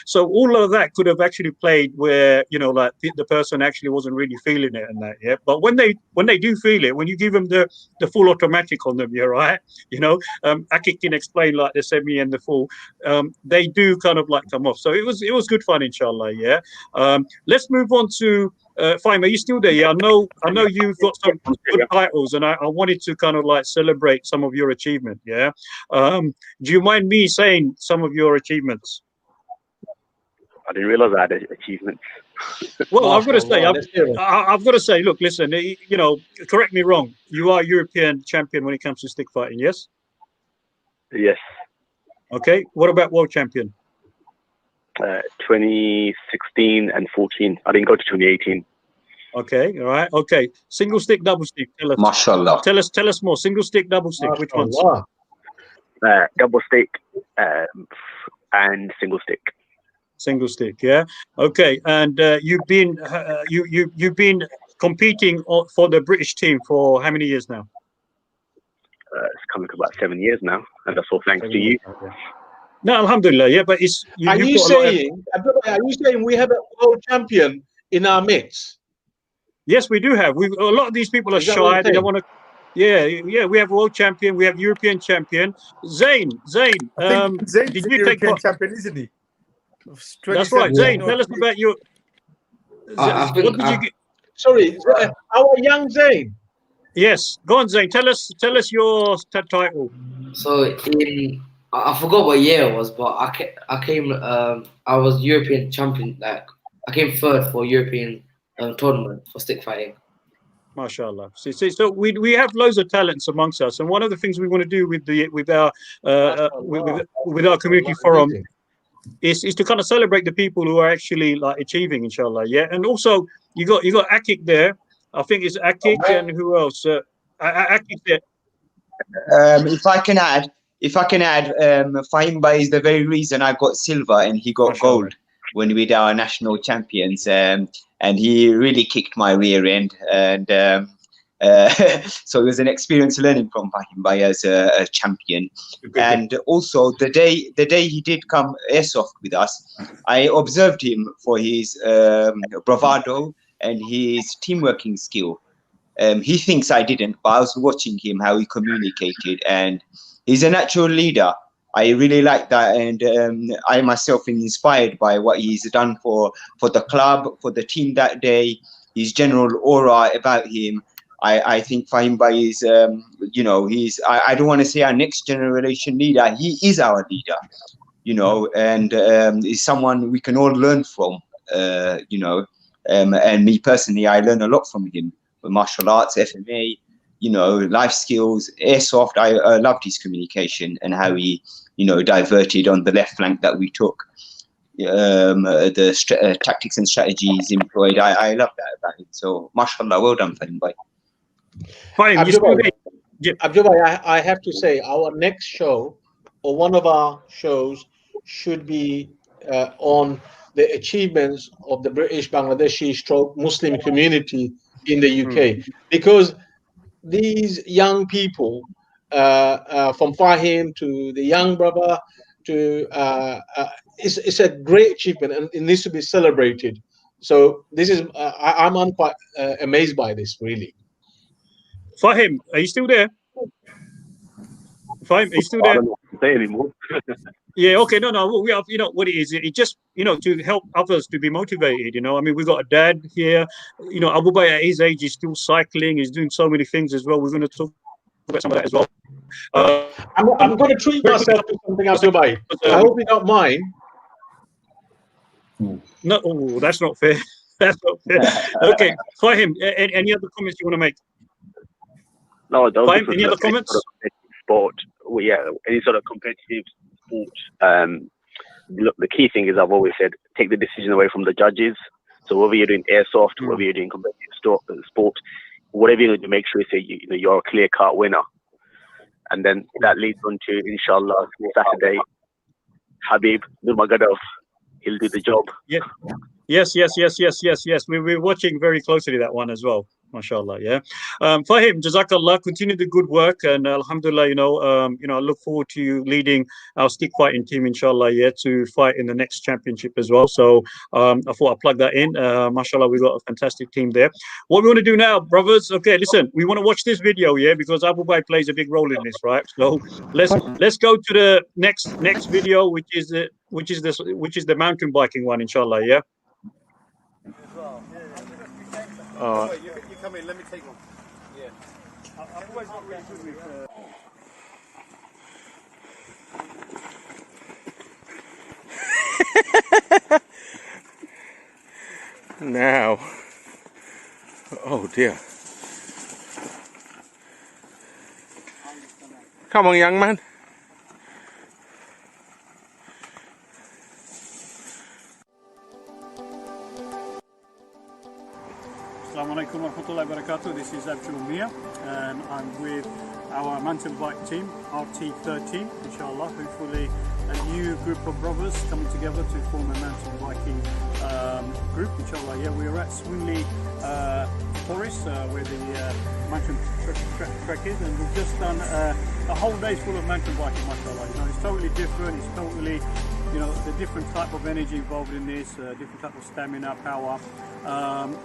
Speaker 1: So all of that could have actually played where like the person actually wasn't really feeling it and that. Yeah, but when they do feel it, when you give them the full automatic on them, you're right. Akik can explain like the semi and the full. They do kind of like come off. So it was good fun, inshallah. Yeah. Let's move on to Fahim. Are you still there? Yeah, I know you've got some good titles, and I wanted to kind of like celebrate some of your achievement. Yeah. Do you mind me saying some of your achievements?
Speaker 11: I didn't realize I had achievements.
Speaker 1: Well, I've got to say, look, listen, correct me wrong. You are European champion when it comes to stick fighting, yes?
Speaker 11: Yes.
Speaker 1: Okay. What about world champion?
Speaker 11: 2016 and 14. I didn't go to 2018.
Speaker 1: Okay. All right. Okay. Single stick, double stick. Tell us.
Speaker 9: Mashallah.
Speaker 1: Tell us more. Single stick, double stick. Which ones?
Speaker 11: Double stick and single stick.
Speaker 1: Single stick, yeah. Okay, and you've been competing for the British team for how many years now?
Speaker 11: It's coming to about 7 years now, and that's all thanks to you.
Speaker 1: No, alhamdulillah, yeah. But it's
Speaker 2: are you saying we have a world champion in our midst?
Speaker 1: Yes, we do have. A lot of these people are shy. They don't want to. Yeah. We have a world champion. We have European champion. Zain.
Speaker 6: Zain's
Speaker 1: did you take part?
Speaker 6: Champion, isn't he?
Speaker 1: That's right, Zain. Tell us about your. What did you get?
Speaker 2: Sorry, our young Zain.
Speaker 1: Yes, go on, Zain. Tell us your title.
Speaker 7: So I forgot what year it was, but I came. I was European champion. Like I came third for European tournament for stick fighting.
Speaker 1: MashaAllah. So we have loads of talents amongst us, and one of the things we want to do with our community forum is to kind of celebrate the people who are actually like achieving, inshallah. Yeah, and also you got Akik there. I think it's Akik and who else? Akik there.
Speaker 9: If I can add, Fahimba is the very reason I got silver and he got gold when we did our national champions. And he really kicked my rear end. And so it was an experience learning from Fahimba as a champion. And also the day he did come airsoft with us, I observed him for his bravado and his teamworking skill. He thinks I didn't, but I was watching him, how he communicated, and he's a natural leader. I really like that, and I myself am inspired by what he's done for the club, for the team that day, his general aura about him. I think Fahimba is, I don't want to say our next generation leader, he is our leader, and is someone we can all learn from, and me personally, I learn a lot from him. Martial arts, FMA, life skills, airsoft. I loved his communication and how he, diverted on the left flank that we took. The tactics and strategies employed. I love that about him. So, mashallah, well done for him, bye.
Speaker 2: Abjol, I have to say, our next show or one of our shows should be on the achievements of the British Bangladeshi stroke Muslim community in the UK, because these young people from Fahim to the young brother to it's a great achievement and it needs to be celebrated. So this is I'm quite amazed by this, really.
Speaker 1: Fahim, are you still there? Fahim, are you still there?
Speaker 11: I don't know what to say anymore.
Speaker 1: Yeah, okay, no, we have, what it is, it just, to help others to be motivated, I mean, we've got a dad here, Abu Bay at his age is still cycling, he's doing so many things as well. We're going to talk about some of that as well.
Speaker 2: I'm going to treat myself to something else, Dubai. I hope you don't mind.
Speaker 1: No, oh, that's not fair. That's not fair. Okay, Fahim, any other comments you want to make?
Speaker 11: No, those
Speaker 1: Fahim, any other comments?
Speaker 11: Sport, well, yeah, any sort of competitive sport. Look, the key thing is I've always said, take the decision away from the judges. So whether you're doing airsoft, whether you're doing competitive sport, whatever you're going to do, make sure you're a clear-cut winner. And then that leads on to, inshallah, Saturday, Habib Nurmagomedov, he'll do the job.
Speaker 1: Yeah. Yes. We're watching very closely that one as well. MashaAllah, yeah. Fahim, Jazakallah, continue the good work, and Alhamdulillah, I look forward to you leading our stick fighting team, inshallah, yeah, to fight in the next championship as well. So I thought I'd plug that in. MashaAllah, we've got a fantastic team there. What we want to do now, brothers? Okay, listen, we want to watch this video, yeah, because Abu Bay plays a big role in this, right? So let's go to the next video, which is the mountain biking one, inshallah, yeah.
Speaker 2: You come in, let me take one. Yeah. I've always got really good with
Speaker 12: Now. Oh dear. Come on, young man.
Speaker 1: Assalamu alaikum wa rahmatullahi wa barakatuh. This is Abjol Miah, and I'm with our mountain bike team, RT13, inshallah. Hopefully a new group of brothers coming together to form a mountain biking group, inshallah. Yeah, we're at Swinley Forest, where the mountain trek is, and we've just done a whole day full of mountain biking, mashallah. It's totally different, it's totally, the different type of energy involved in this, different type of stamina, power.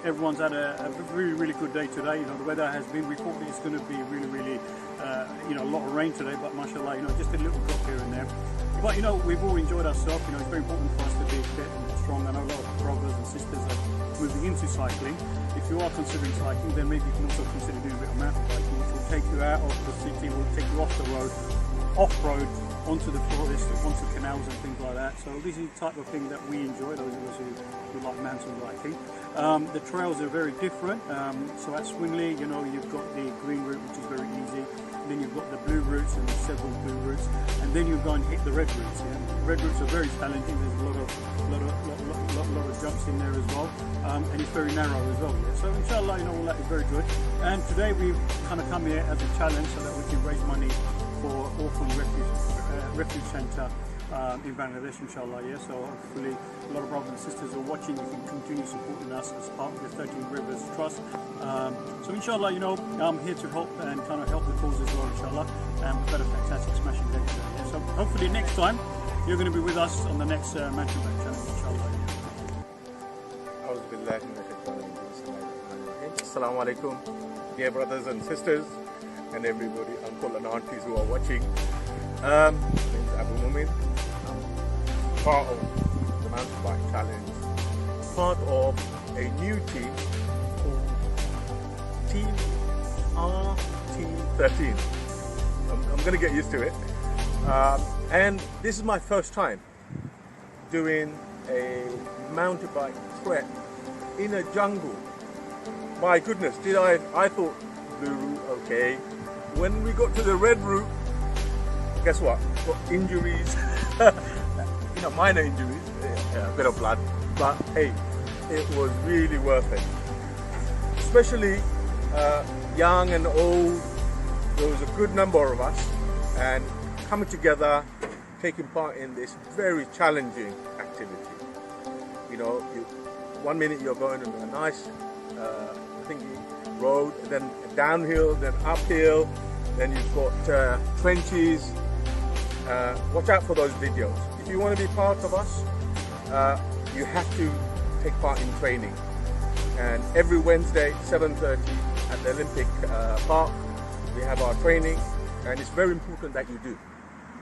Speaker 1: Everyone's had a really, really good day today. The weather has been, we thought it's going to be really, a lot of rain today, but mashallah, just a little drop here and there. But we've all enjoyed ourselves. It's very important for us to be fit and strong. I know a lot of brothers and sisters are moving into cycling. If you are considering cycling, then maybe you can also consider doing a bit of mountain biking, which will take you out of the city, will take you off the road, off-road, onto the forest, onto canals and things like that. So this is the type of thing that we enjoy, those of us who like mountain biking. The trails are very different. So at Swinley, you've got the green route, which is very easy. Then you've got the blue routes, and there's several blue routes, and then you go and hit the red routes. Yeah? Red routes are very challenging. There's a lot of jumps in there as well, and it's very narrow as well. Yeah? So inshallah, all that is very good. And today we've kind of come here as a challenge so that we can raise money for Orphan Refuge Centre in Bangladesh, inshallah. Yeah, so hopefully a lot of brothers and sisters are watching. You can continue supporting us as part of the 13 Rivers Trust. So inshallah, I'm here to help and kind of help the cause as well, inshallah. And we've got a fantastic smashing day today. Yeah? So hopefully next time you're going to be with us on the next mountain bike challenge, inshallah.
Speaker 12: Assalamu alaikum, dear brothers and sisters, and everybody, uncle and aunties who are watching. My name is Abu Mumin. I'm part of the mountain bike challenge, part of a new team called Team RT13. I'm going to get used to it. And this is my first time doing a mountain bike trek in a jungle. My goodness, I thought blue route, okay. When we got to the red route, guess what? Got injuries, minor injuries, a bit of blood, but hey, it was really worth it. Especially young and old, there was a good number of us, and coming together, taking part in this very challenging activity. One minute you're going on a nice road, then downhill, then uphill, then you've got trenches. Watch out for those videos. If you want to be part of us, you have to take part in training. And every Wednesday, 7:30 at the Olympic Park, we have our training, and it's very important that you do.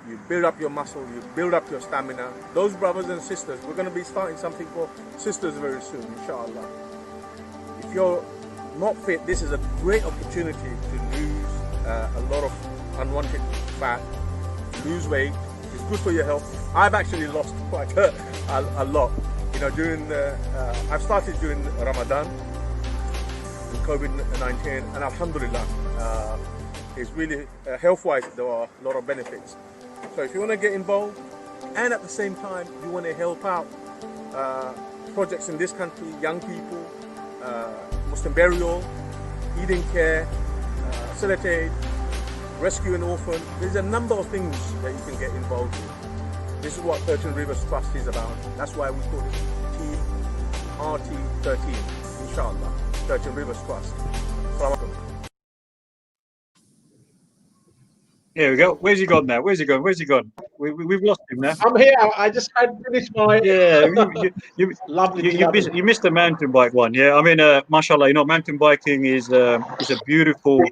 Speaker 12: You build up your muscle, you build up your stamina. Those brothers and sisters, we're going to be starting something for sisters very soon, inshallah. If you're not fit, this is a great opportunity to lose a lot of unwanted fat, lose weight. It's good for your health. I've actually lost quite a lot You know, I've started during Ramadan and COVID-19, and Alhamdulillah, it's really health-wise there are a lot of benefits. So if you want to get involved, and at the same time you want to help out projects in this country, young people, Muslim burial, eating care, facilitate, rescue an orphan. There's a number of things that you can get involved with. This is what 13 Rivers Trust is about. That's why we call it TRT13, inshallah, 13 Rivers Trust.
Speaker 1: There we go. Where's he gone now? Where's he gone? Where's he gone? We've lost him now.
Speaker 2: I'm here. I just had finished my.
Speaker 1: Yeah,
Speaker 2: lovely.
Speaker 1: You missed the mountain bike one. Yeah, I mean, mashallah, you know, mountain biking is a beautiful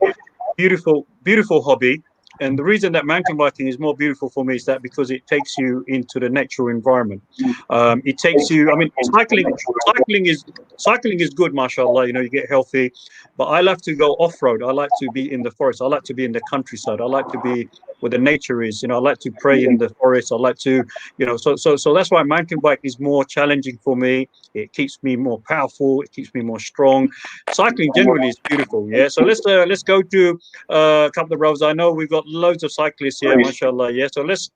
Speaker 1: hobby. And the reason that mountain biking is more beautiful for me is that because it takes you into the natural environment. It takes you. I mean, cycling is good, mashallah. You know, you get healthy. But I love to go off road. I like to be in the forest. I like to be in the countryside. I like to be where the nature is. You know, I like to pray in the forest. I like to, you know, so that's why mountain bike is more challenging for me. It keeps me more powerful. It keeps me more strong. Cycling generally is beautiful. Yeah. So let's go to a couple of rows. I know we've got loads of cyclists here, mashallah. Yeah. So let's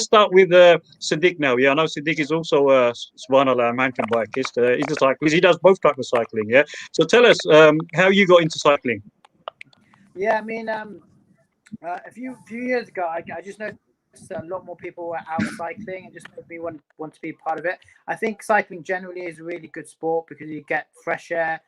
Speaker 1: start with Siddiq now. Yeah, I know Siddiq is also subhanallah, a mountain biker. He's a cyclist. He does both types of cycling. Yeah. So tell us how you got into cycling.
Speaker 5: Yeah, I mean, a few years ago, I just noticed a lot more people were out cycling, and just made me want to be part of it. I think cycling generally is a really good sport because you get fresh air.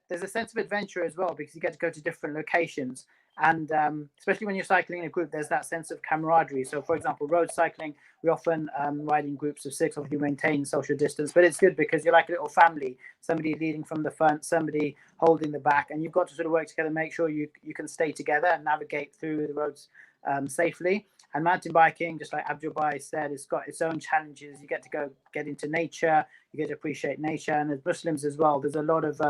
Speaker 5: There's a sense of adventure as well because you get to go to different locations. And especially when you're cycling in a group, there's that sense of camaraderie. So, for example, road cycling, we often ride in groups of 6, obviously maintain social distance, but it's good because you're like a little family, somebody leading from the front, somebody holding the back, and you've got to sort of work together, make sure you can stay together and navigate through the roads safely. And mountain biking, just like Abjol said, it's got its own challenges. You get to get into nature, you get to appreciate nature. And as Muslims as well, there's a lot of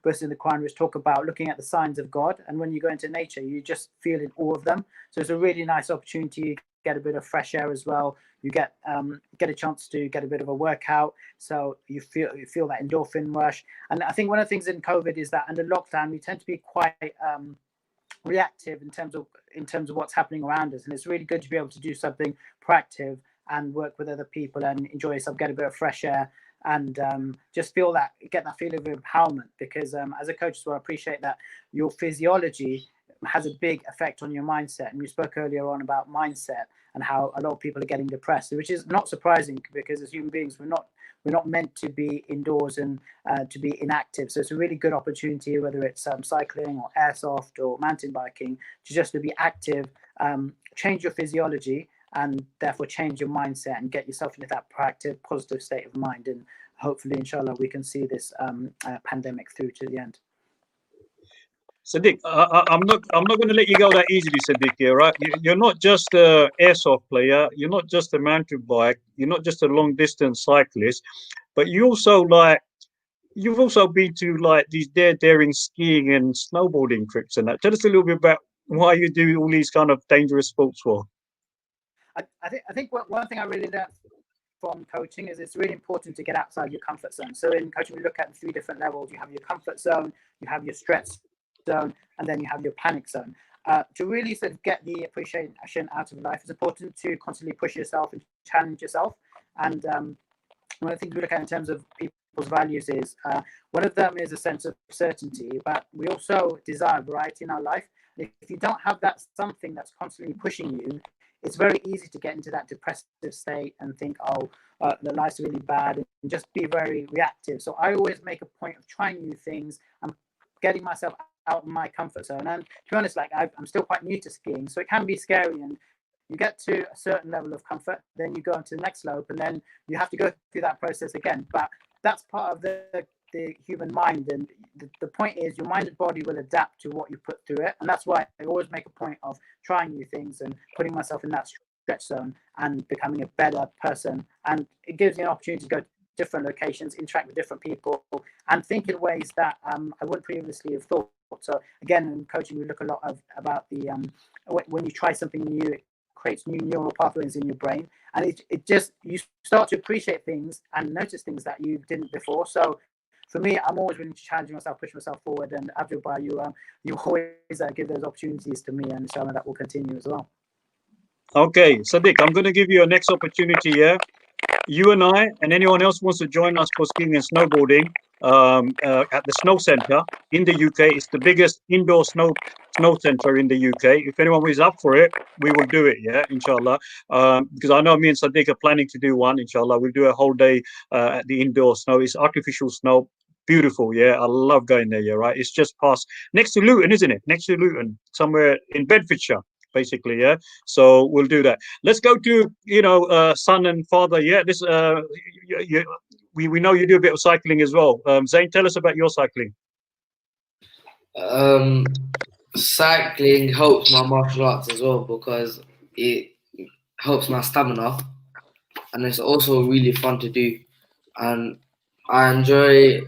Speaker 5: verses in the Quran which talk about looking at the signs of God. And when you go into nature, you just feel in awe of them. So it's a really nice opportunity. You get a bit of fresh air as well. You get a chance to get a bit of a workout. So you feel that endorphin rush. And I think one of the things in COVID is that under lockdown, we tend to be quite reactive in terms of what's happening around us, and it's really good to be able to do something proactive and work with other people and enjoy yourself, get a bit of fresh air, and just get that feeling of empowerment. Because as a coach as well, I appreciate that your physiology has a big effect on your mindset, and you spoke earlier on about mindset and how a lot of people are getting depressed, which is not surprising because as human beings we're not meant to be indoors and to be inactive. So it's a really good opportunity, whether it's cycling or airsoft or mountain biking, to be active, change your physiology, and therefore change your mindset and get yourself into that proactive, positive state of mind. And hopefully, inshallah, we can see this pandemic through to the end.
Speaker 1: Siddiq, I'm not going to let you go that easily, Siddiq. Here, right? You're not just an airsoft player. You're not just a mountain bike. You're not just a long distance cyclist, but you've also been to these daring skiing and snowboarding trips and that. Tell us a little bit about why you do all these kind of dangerous sports for.
Speaker 5: I think one thing I really learned from coaching is it's really important to get outside your comfort zone. So in coaching, we look at 3 different levels. You have your comfort zone, you have your stretch zone, and then you have your panic zone. To really sort of get the appreciation out of life, it's important to constantly push yourself and challenge yourself. And one of the things we look at in terms of people's values is one of them is a sense of certainty, but we also desire variety in our life. And if you don't have that something that's constantly pushing you, it's very easy to get into that depressive state and think, the life's really bad, and just be very reactive. So I always make a point of trying new things and getting myself out of my comfort zone. And to be honest, I'm still quite new to skiing, so it can be scary. And you get to a certain level of comfort, then you go into the next slope, and then you have to go through that process again. But that's part of the human mind, and the point is your mind and body will adapt to what you put through it. And that's why I always make a point of trying new things and putting myself in that stretch zone and becoming a better person. And it gives you an opportunity to go to different locations, interact with different people, and think in ways that I wouldn't previously have thought. So again, in coaching, we look a lot about the when you try something new, it creates new neural pathways in your brain, and it just, you start to appreciate things and notice things that you didn't before. So for me, I'm always willing to challenge myself, push myself forward, and Abjol, by you always give those opportunities to me, and inshallah that will continue as well.
Speaker 1: Okay, Sadiq, I'm going to give you a next opportunity. Yeah, you and I and anyone else wants to join us for skiing and snowboarding at the Snow Centre in the UK. It's the biggest indoor snow centre in the UK. If anyone is up for it, we will do it. Yeah, inshallah. Because I know me and Sadiq are planning to do one. Inshallah, we'll do a whole day at the indoor snow. It's artificial snow. Beautiful, yeah. I love going there. Yeah, right. It's just past next to Luton, isn't it? Next to Luton, somewhere in Bedfordshire, basically. Yeah. So we'll do that. Let's go to son and father. Yeah. This we know you do a bit of cycling as well. Zain, tell us about your cycling.
Speaker 7: Cycling helps my martial arts as well because it helps my stamina, and it's also really fun to do. And I enjoy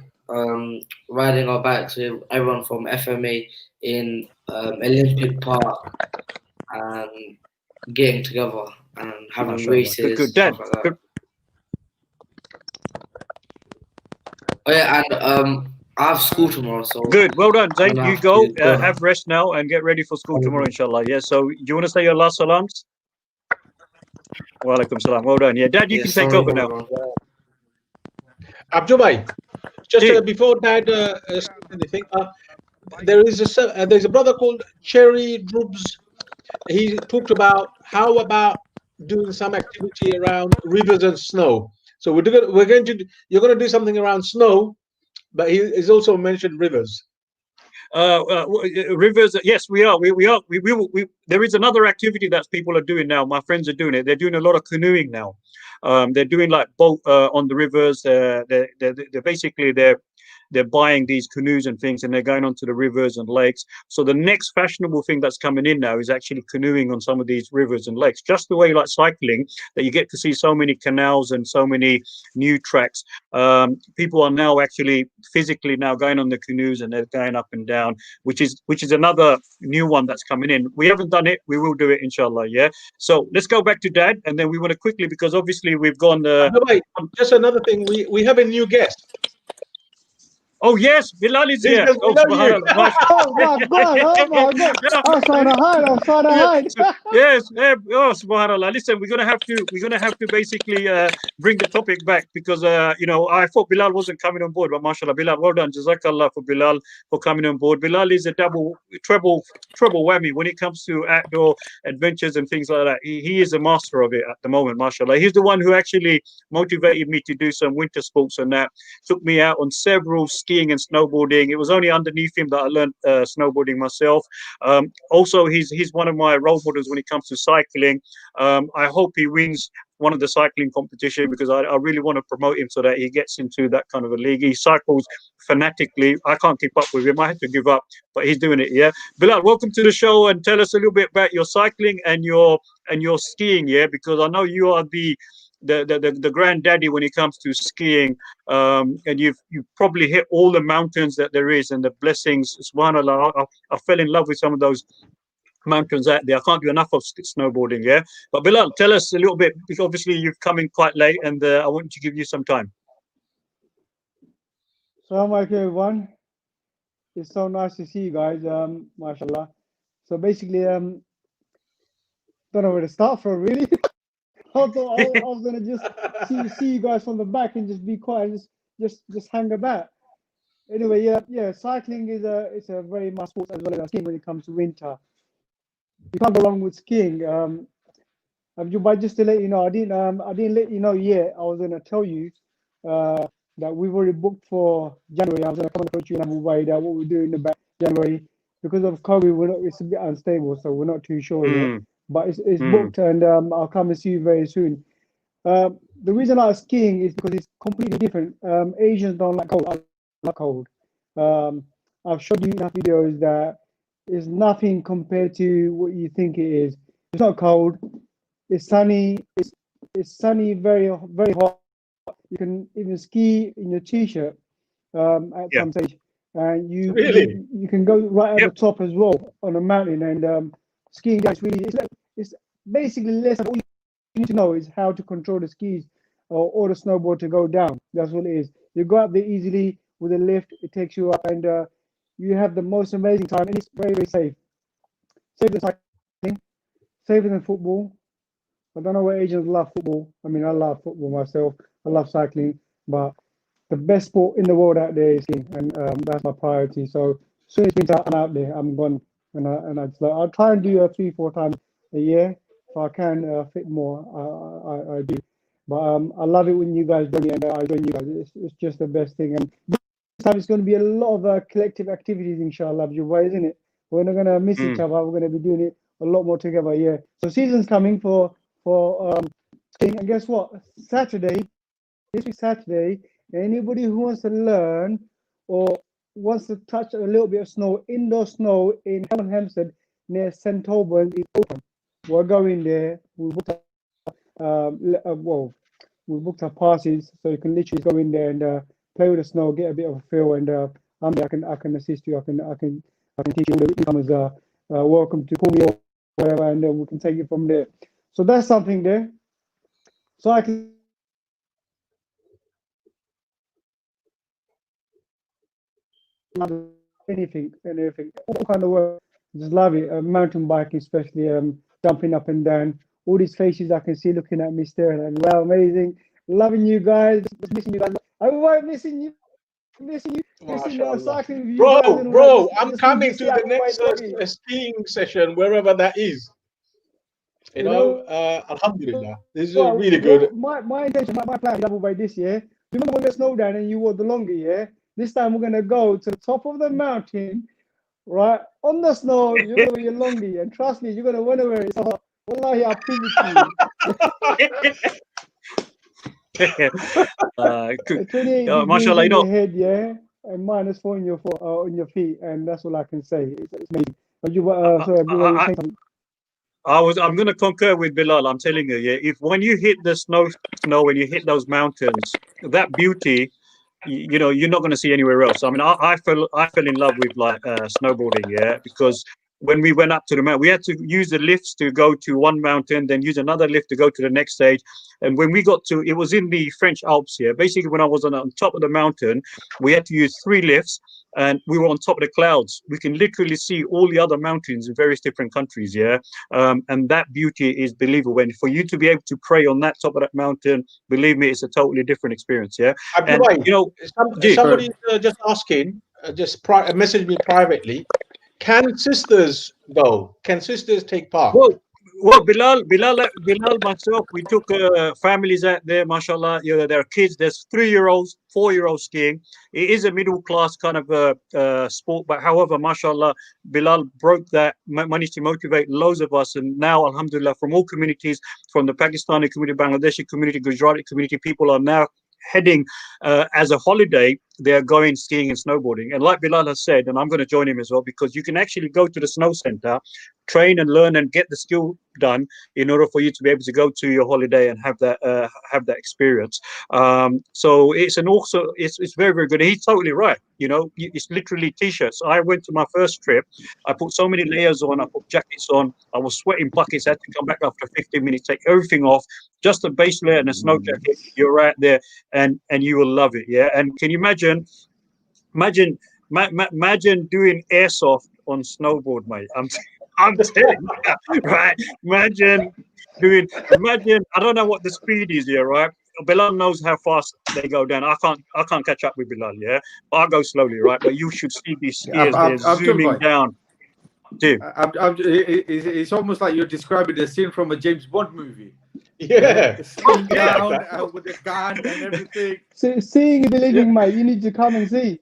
Speaker 7: riding our bikes with everyone from FMA in Olympic Park and getting together and having races.
Speaker 1: Good. Dad,
Speaker 7: stuff like that. Oh yeah, and I have school tomorrow, so
Speaker 1: good. Well done, Zain. You go.
Speaker 7: now.
Speaker 1: Have rest now and get ready for school tomorrow, inshallah. Yeah. So, do you want to say your last salams? Wa alaikum salam. Well done. Yeah, Dad, you can take over now.
Speaker 2: Abjol, just before Dad says anything, there's a brother called Cherry Drubs. He talked about how about doing some activity around rivers and snow. So you're going to do something around snow, but he's also mentioned rivers.
Speaker 1: Rivers, yes, we are. There is another activity that people are doing now. My friends are doing it. They're doing a lot of canoeing now. They're doing like boat on the rivers. They're basically they're buying these canoes and things, and they're going onto the rivers and lakes. So the next fashionable thing that's coming in now is actually canoeing on some of these rivers and lakes. Just the way like cycling, that you get to see so many canals and so many new tracks. People are now actually physically now going on the canoes, and they're going up and down, which is another new one that's coming in. We haven't done it. We will do it, inshallah. Yeah. So let's go back to Dad, and then we want to quickly, because obviously we've gone.
Speaker 2: Just another thing, we have a new guest.
Speaker 1: Oh yes, Bilal is here.
Speaker 10: Oh my God! Oh my God! I was trying to hide.
Speaker 1: Yes. Oh, subhanallah. Listen, we're gonna have to basically bring the topic back because I thought Bilal wasn't coming on board, but mashallah, Bilal, well done. Jazakallah for Bilal for coming on board. Bilal is a treble whammy when it comes to outdoor adventures and things like that. He is a master of it at the moment, mashallah. He's the one who actually motivated me to do some winter sports and that. Took me out on several skiing and snowboarding. It was only underneath him that I learned snowboarding myself. Also, he's one of my role models when it comes to cycling. I hope he wins one of the cycling competition because I really want to promote him so that he gets into that kind of a league. He cycles fanatically. I can't keep up with him. I had to give up, but he's doing it. Yeah, Bilal, welcome to the show, and tell us a little bit about your cycling and your skiing. Yeah, because I know you are the granddaddy when it comes to skiing, and you've probably hit all the mountains that there is, and the blessings. Subhanallah, I fell in love with some of those mountains out there. I can't do enough of snowboarding. Yeah, but Bilal, tell us a little bit, because obviously you've come in quite late, and I want to give you some time.
Speaker 10: Assalamu alaikum, everyone. It's so nice to see you guys. Mashallah. So basically, don't know where to start from, really. I thought I was gonna just see you guys from the back and just be quiet and just hang about. Anyway, yeah, cycling is a very much sport as well as skiing when it comes to winter. You can't go wrong with skiing. But just to let you know, I didn't let you know yet. I was gonna tell you that we've already booked for January. I was gonna come and approach you in Abu Dhabi what we're doing about January. Because of COVID, it's a bit unstable, so we're not too sure yet. But it's booked, and I'll come and see you very soon. The reason I like skiing is because it's completely different. Asians don't like cold. I like cold. I've showed you enough videos that it's nothing compared to what you think it is. It's not cold. It's sunny. It's sunny, very very hot. You can even ski in your t-shirt at some stage, and you can go right at the top as well on a mountain. And skiing, that's really it's basically lesson. All you need to know is how to control the skis or the snowboard to go down. That's what it is. You go up there easily with a lift. It takes you up, and you have the most amazing time, and it's very, very safe. Safer than cycling, safer than football. I don't know why Asians love football. I mean, I love football myself. I love cycling, but the best sport in the world out there is skiing, and that's my priority. So as soon as winter, I'm out there. I'm gone, and I'll try and do 3-4 times a year if I can fit more. I do, but I love it when you guys do it, and I join you guys. It's just the best thing. And this time it's going to be a lot of collective activities, inshallah, Abjol, isn't it? We're not going to miss each other. We're going to be doing it a lot more together. Yeah. So season's coming for skiing, and guess what? This week Saturday, anybody who wants to learn or wants to touch a little bit of snow, indoor snow in Hempstead near St. Albans is open. We're going there. We booked we booked our passes, so you can literally go in there and play with the snow, get a bit of a feel, and I can assist you. I can teach you all the newcomers. Welcome to call me or whatever, and then we can take it from there. So that's something there. So I can anything, all kind of work. Just love it. Mountain biking, especially jumping up and down. All these faces I can see looking at me, staring at me. Wow, amazing. Loving you guys. Just missing you guys. I'm missing you. Missing cycling with you guys.
Speaker 2: Bro, I'm coming to the next skiing session, wherever that is. You know, alhamdulillah. This is really good.
Speaker 10: My intention, my plan double by this year. Remember when the snow down and you wore the longer, yeah? This time we're gonna go to the top of the mountain, right? On the snow, you're gonna wear your longi, and trust me, you're gonna want to wear it. So, wallahi, I'll prove it to you. 28
Speaker 1: mashallah,
Speaker 10: in your head, yeah, and -4 on your feet, and that's all I can say. It's amazing. But you were sorry,
Speaker 1: I'm going to concur with Bilal. I'm telling you, yeah, if when you hit the snow, when you hit those mountains, that beauty, you know, you're not going to see anywhere else. I mean, I fell in love with like snowboarding, yeah, because when we went up to the mountain, we had to use the lifts to go to one mountain, then use another lift to go to the next stage. And when we got to, it was in the French Alps here. Basically, when I was on top of the mountain, we had to use 3 lifts, and we were on top of the clouds. We can literally see all the other mountains in various different countries, yeah. And that beauty is believable. And for you to be able to pray on that top of that mountain, believe me, it's a totally different experience, yeah. And you know,
Speaker 2: somebody just asking, just message me privately. Can sisters go? Can sisters take part?
Speaker 1: Well, Bilal, myself, we took families out there, mashallah. You know, there are kids. There's 3-year-olds, 4-year-olds skiing. It is a middle class kind of sport, but however, mashallah, Bilal broke that, managed to motivate loads of us, and now, alhamdulillah, from all communities, from the Pakistani community, Bangladeshi community, Gujarati community, people are now heading as a holiday. They're going skiing and snowboarding, and like Bilal has said, and I'm going to join him as well, because you can actually go to the snow center, train and learn and get the skill done in order for you to be able to go to your holiday and have that experience. So it's very, very good. He's totally right. You know, it's literally t-shirts. I went to my first trip. I put so many layers on. I put jackets on. I was sweating buckets. I had to come back after 15 minutes, take everything off, just a base layer and a snow jacket. You're right there, and you will love it. Yeah. And can you imagine doing airsoft on snowboard, mate? I'm telling you, right? Imagine, I don't know what the speed is here, right? Bilal knows how fast they go down. I can't catch up with Bilal, yeah? But I go slowly, right? But you should see these skiers, they're zooming down. Dude.
Speaker 6: It's almost like you're describing the scene from a James Bond movie.
Speaker 2: Yeah.
Speaker 6: Skiing down with the gun and everything.
Speaker 10: Seeing is believing, mate. You need to come and see.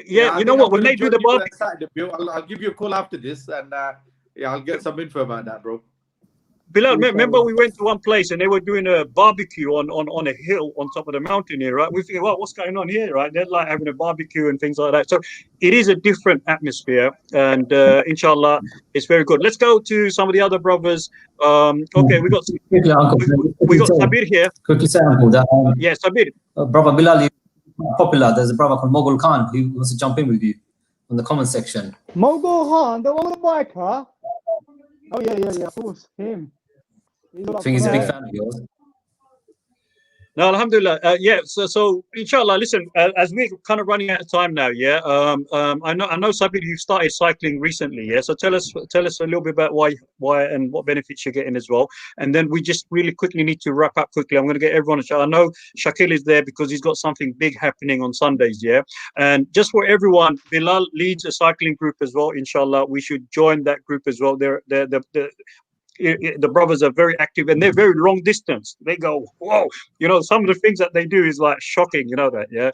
Speaker 1: Yeah, you know what? When they do the barbecue,
Speaker 6: I'll give you a call after this, and I'll get some info about that, bro.
Speaker 1: Bilal, remember we went to one place and they were doing a barbecue on a hill on top of the mountain here, right? We think, well, what's going on here, right? They're like having a barbecue and things like that. So it is a different atmosphere, and inshallah, it's very good. Let's go to some of the other brothers. Okay, we got Sabir here.
Speaker 4: Quickly say, Uncle, that
Speaker 1: yeah, Sabir.
Speaker 4: Brother Bilal, you're popular. There's a brother called Mogul Khan who wants to jump in with you on the comment section.
Speaker 10: Mogul Khan, the one with the biker. Oh yeah, of course, him. He's all
Speaker 4: I
Speaker 10: up
Speaker 4: think
Speaker 10: for
Speaker 4: he's a big
Speaker 10: that.
Speaker 4: fan of yours.
Speaker 1: No, alhamdulillah. Yeah, so inshallah, listen, as we're kind of running out of time now, yeah. I know Sabir, you've started cycling recently, yeah. So tell us a little bit about why and what benefits you're getting as well. And then we just really quickly need to wrap up quickly. I'm going to get everyone. I know Shakil is there because he's got something big happening on Sundays, yeah. And just for everyone, Bilal leads a cycling group as well. Inshallah, we should join that group as well. The brothers are very active and they're very long distance. They go, whoa, some of the things that they do is like shocking, that, yeah.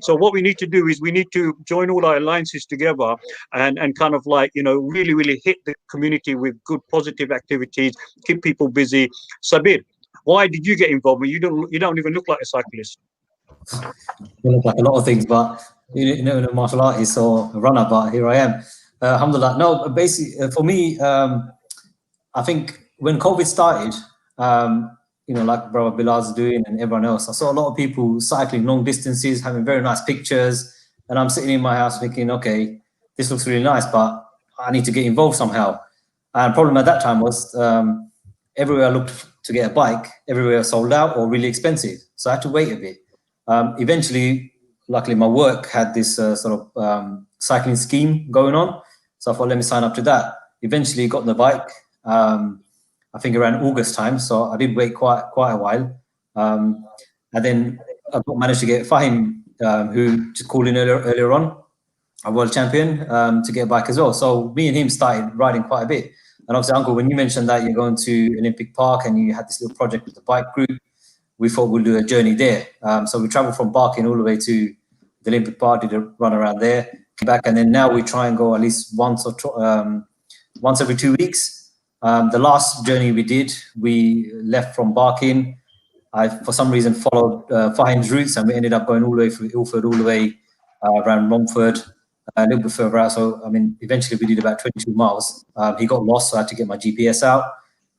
Speaker 1: So what we need to do is we need to join all our alliances together and kind of like, really, really hit the community with good positive activities, keep people busy. Sabir, why did you get involved? You don't even look like a cyclist.
Speaker 4: You look like a lot of things, but a martial artist or a runner, but here I am. Alhamdulillah. No, basically, for me, I think when COVID started, like Brother Bilal's doing and everyone else, I saw a lot of people cycling long distances, having very nice pictures. And I'm sitting in my house thinking, okay, this looks really nice, but I need to get involved somehow. And the problem at that time was everywhere I looked to get a bike, everywhere sold out or really expensive. So I had to wait a bit. Eventually, luckily, my work had this sort of cycling scheme going on. So I thought, let me sign up to that. Eventually got the bike. I think around August time, so I did wait quite a while, and then I managed to get Fahim, who just called in earlier on, a world champion, to get a bike as well. So me and him started riding quite a bit. And obviously, Uncle, when you mentioned that you're going to Olympic Park and you had this little project with the bike group, we thought we'll do a journey there. So we traveled from Barking all the way to the Olympic Park, did a run around there, came back, and then now we try and go at least once every 2 weeks. The last journey we did, we left from Barking. I, for some reason, followed Fahim's routes, and we ended up going all the way through Ilford, all the way around Romford, a little bit further out. So, eventually we did about 22 miles. He got lost, so I had to get my GPS out.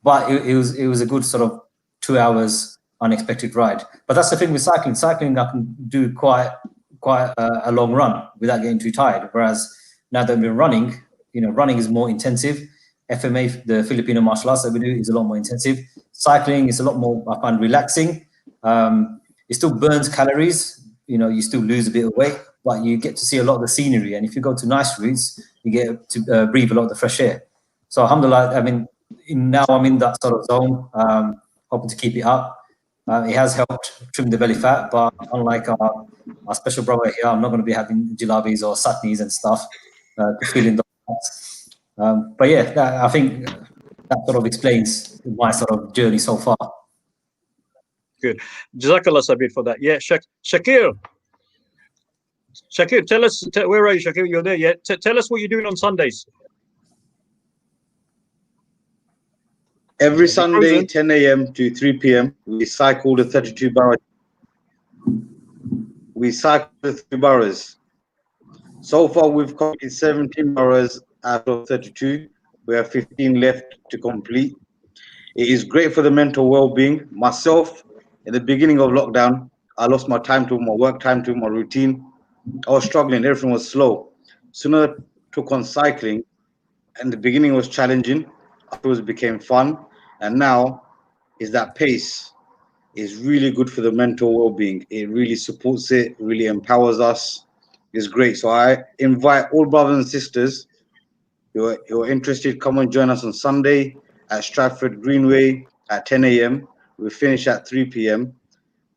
Speaker 4: But it was a good sort of 2 hours unexpected ride. But that's the thing with cycling. Cycling, I can do quite a long run without getting too tired. Whereas now that we're running, running is more intensive. FMA, the Filipino martial arts that we do, is a lot more intensive. Cycling is a lot more, I find, relaxing. It still burns calories. You still lose a bit of weight, but you get to see a lot of the scenery. And if you go to nice routes, you get to breathe a lot of the fresh air. So alhamdulillah, now I'm in that sort of zone, hoping to keep it up. It has helped trim the belly fat, but unlike our special brother here, I'm not going to be having jalabis or satnis and stuff to fill in the fats. But yeah, I think that sort of explains my sort of journey so far.
Speaker 1: Good. Jazakallah Sabir for that. Yeah, Shakir, tell us, where are you, Shakir? You're there, yeah? Tell us what you're doing on Sundays.
Speaker 8: Every Sunday, 10 a.m. to 3 p.m., we cycle the 32 boroughs. So far, we've completed 17 boroughs out of 32. We have 15 left to complete. It is great for the mental well-being. Myself, in the beginning of lockdown, I lost my time to my work, time to my routine. I was struggling. Everything was slow. Soon I took on cycling, and the beginning was challenging. Afterwards, it became fun. And now, is that pace is really good for the mental well-being. It really supports it, really empowers us. It's great. So I invite all brothers and sisters who are interested, come and join us on Sunday at Stratford Greenway at 10 a.m. We finish at 3 p.m.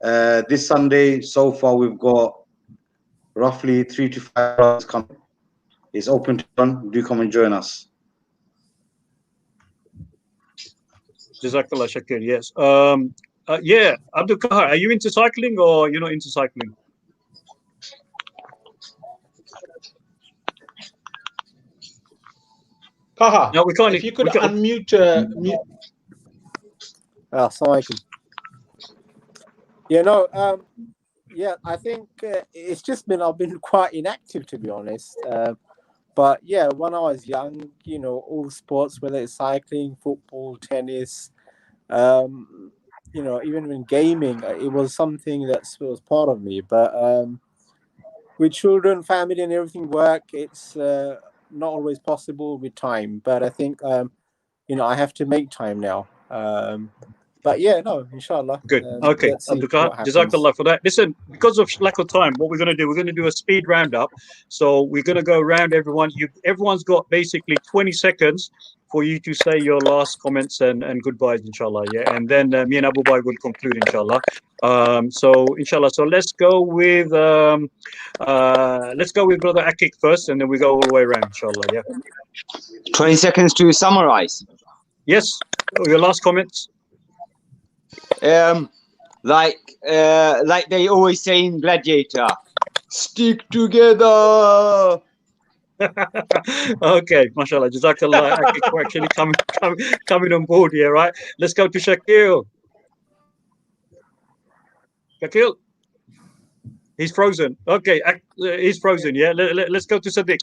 Speaker 8: This Sunday, so far, we've got roughly 3 to 5 hours coming. It's open to run. Do come and join us.
Speaker 1: Jazakallah Shakir, yes. Yeah, Abdul Kahar, are you into cycling or you're not into cycling?
Speaker 2: Kaha,
Speaker 1: no, we can't.
Speaker 2: If you could unmute.
Speaker 3: Assalamualaikum. Yeah, I think it's just I've been quite inactive, to be honest. But yeah, when I was young, all sports, whether it's cycling, football, tennis, even in gaming, it was something that was part of me. But with children, family, and everything work, it's not always possible with time. But I think I have to make time now. But yeah, no, inshallah.
Speaker 1: Good. Okay,
Speaker 3: Let's see
Speaker 1: Abdul
Speaker 3: what happens.
Speaker 1: Jazakallah for that. Listen, because of lack of time, what we're going to do, we're going to do a speed roundup. So we're going to go around everyone. Everyone's got basically 20 seconds for you to say your last comments and goodbyes, inshallah. Yeah, and then me and Abu Bakr will conclude, inshallah. So inshallah. So let's go with Brother Akik first, and then we go all the way around, inshallah. Yeah.
Speaker 9: 20 seconds to summarize.
Speaker 1: Yes. Your last comments.
Speaker 9: Like they always say in Gladiator, stick together.
Speaker 1: Okay, mashallah, jazakallah for actually coming on board here, right? Let's go to Shakil. Shakil, he's frozen. Okay, he's frozen. Yeah, let's go to Sadiq.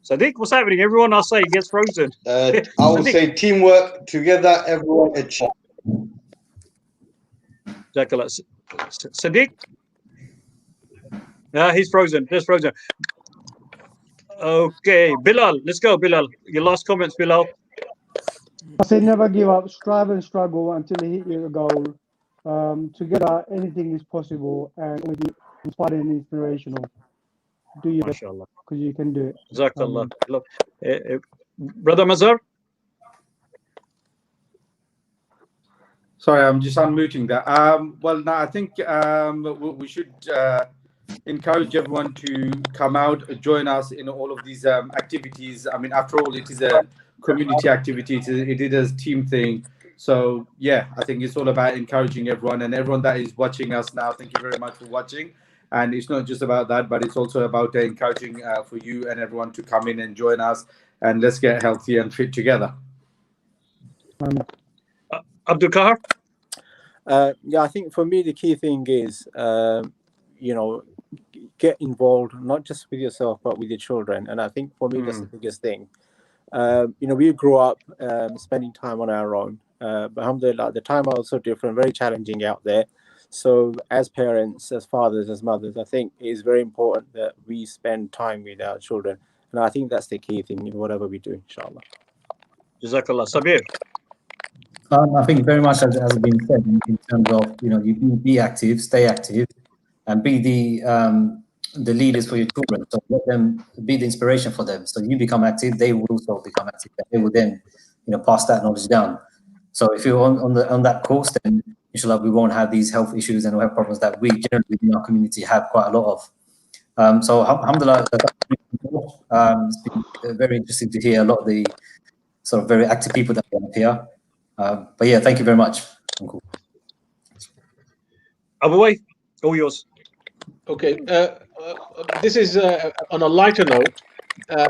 Speaker 1: Sadiq, what's happening? Everyone I say gets frozen.
Speaker 8: I would say teamwork, together, everyone achieve.
Speaker 1: Jazakallah. Sadiq? Yeah, he's frozen. He's frozen. Okay, Bilal, let's go, Bilal. Your last comments, Bilal.
Speaker 10: I say never give up, strive and struggle until you hit your goal. Together, anything is possible, and always be inspiring and inspirational. Do your best because you can do it.
Speaker 1: Jazakallah. Brother Mazhar?
Speaker 6: Sorry, I'm just unmuting that. Well, no, I think we should encourage everyone to come out, join us in all of these activities. I mean, after all, it is a community activity. It is a team thing. So, yeah, I think it's all about encouraging everyone, and everyone that is watching us now. Thank you very much for watching. And it's not just about that, but it's also about encouraging for you and everyone to come in and join us, and let's get healthy and fit together.
Speaker 1: Abdul Kahar?
Speaker 3: Yeah, I think for me the key thing is, get involved not just with yourself but with your children, and I think for me that's the biggest thing. We grew up spending time on our own, but alhamdulillah, the time are also different, very challenging out there. So as parents, as fathers, as mothers, I think it is very important that we spend time with our children, and I think that's the key thing in whatever we do, inshallah.
Speaker 1: Jazakallah. Sabir?
Speaker 4: I think very much as has been said in terms of, you be active, stay active, and be the leaders for your children. So let them be the inspiration for them. So you become active, they will also become active. They will then, pass that knowledge down. So if you're on that course, then inshallah we won't have these health issues and health problems that we generally in our community have quite a lot of. So alhamdulillah, it's been very interesting to hear a lot of the sort of very active people that are up here. But yeah, thank you very much. Cool.
Speaker 1: Abu, all yours.
Speaker 2: Okay, this is on a lighter note.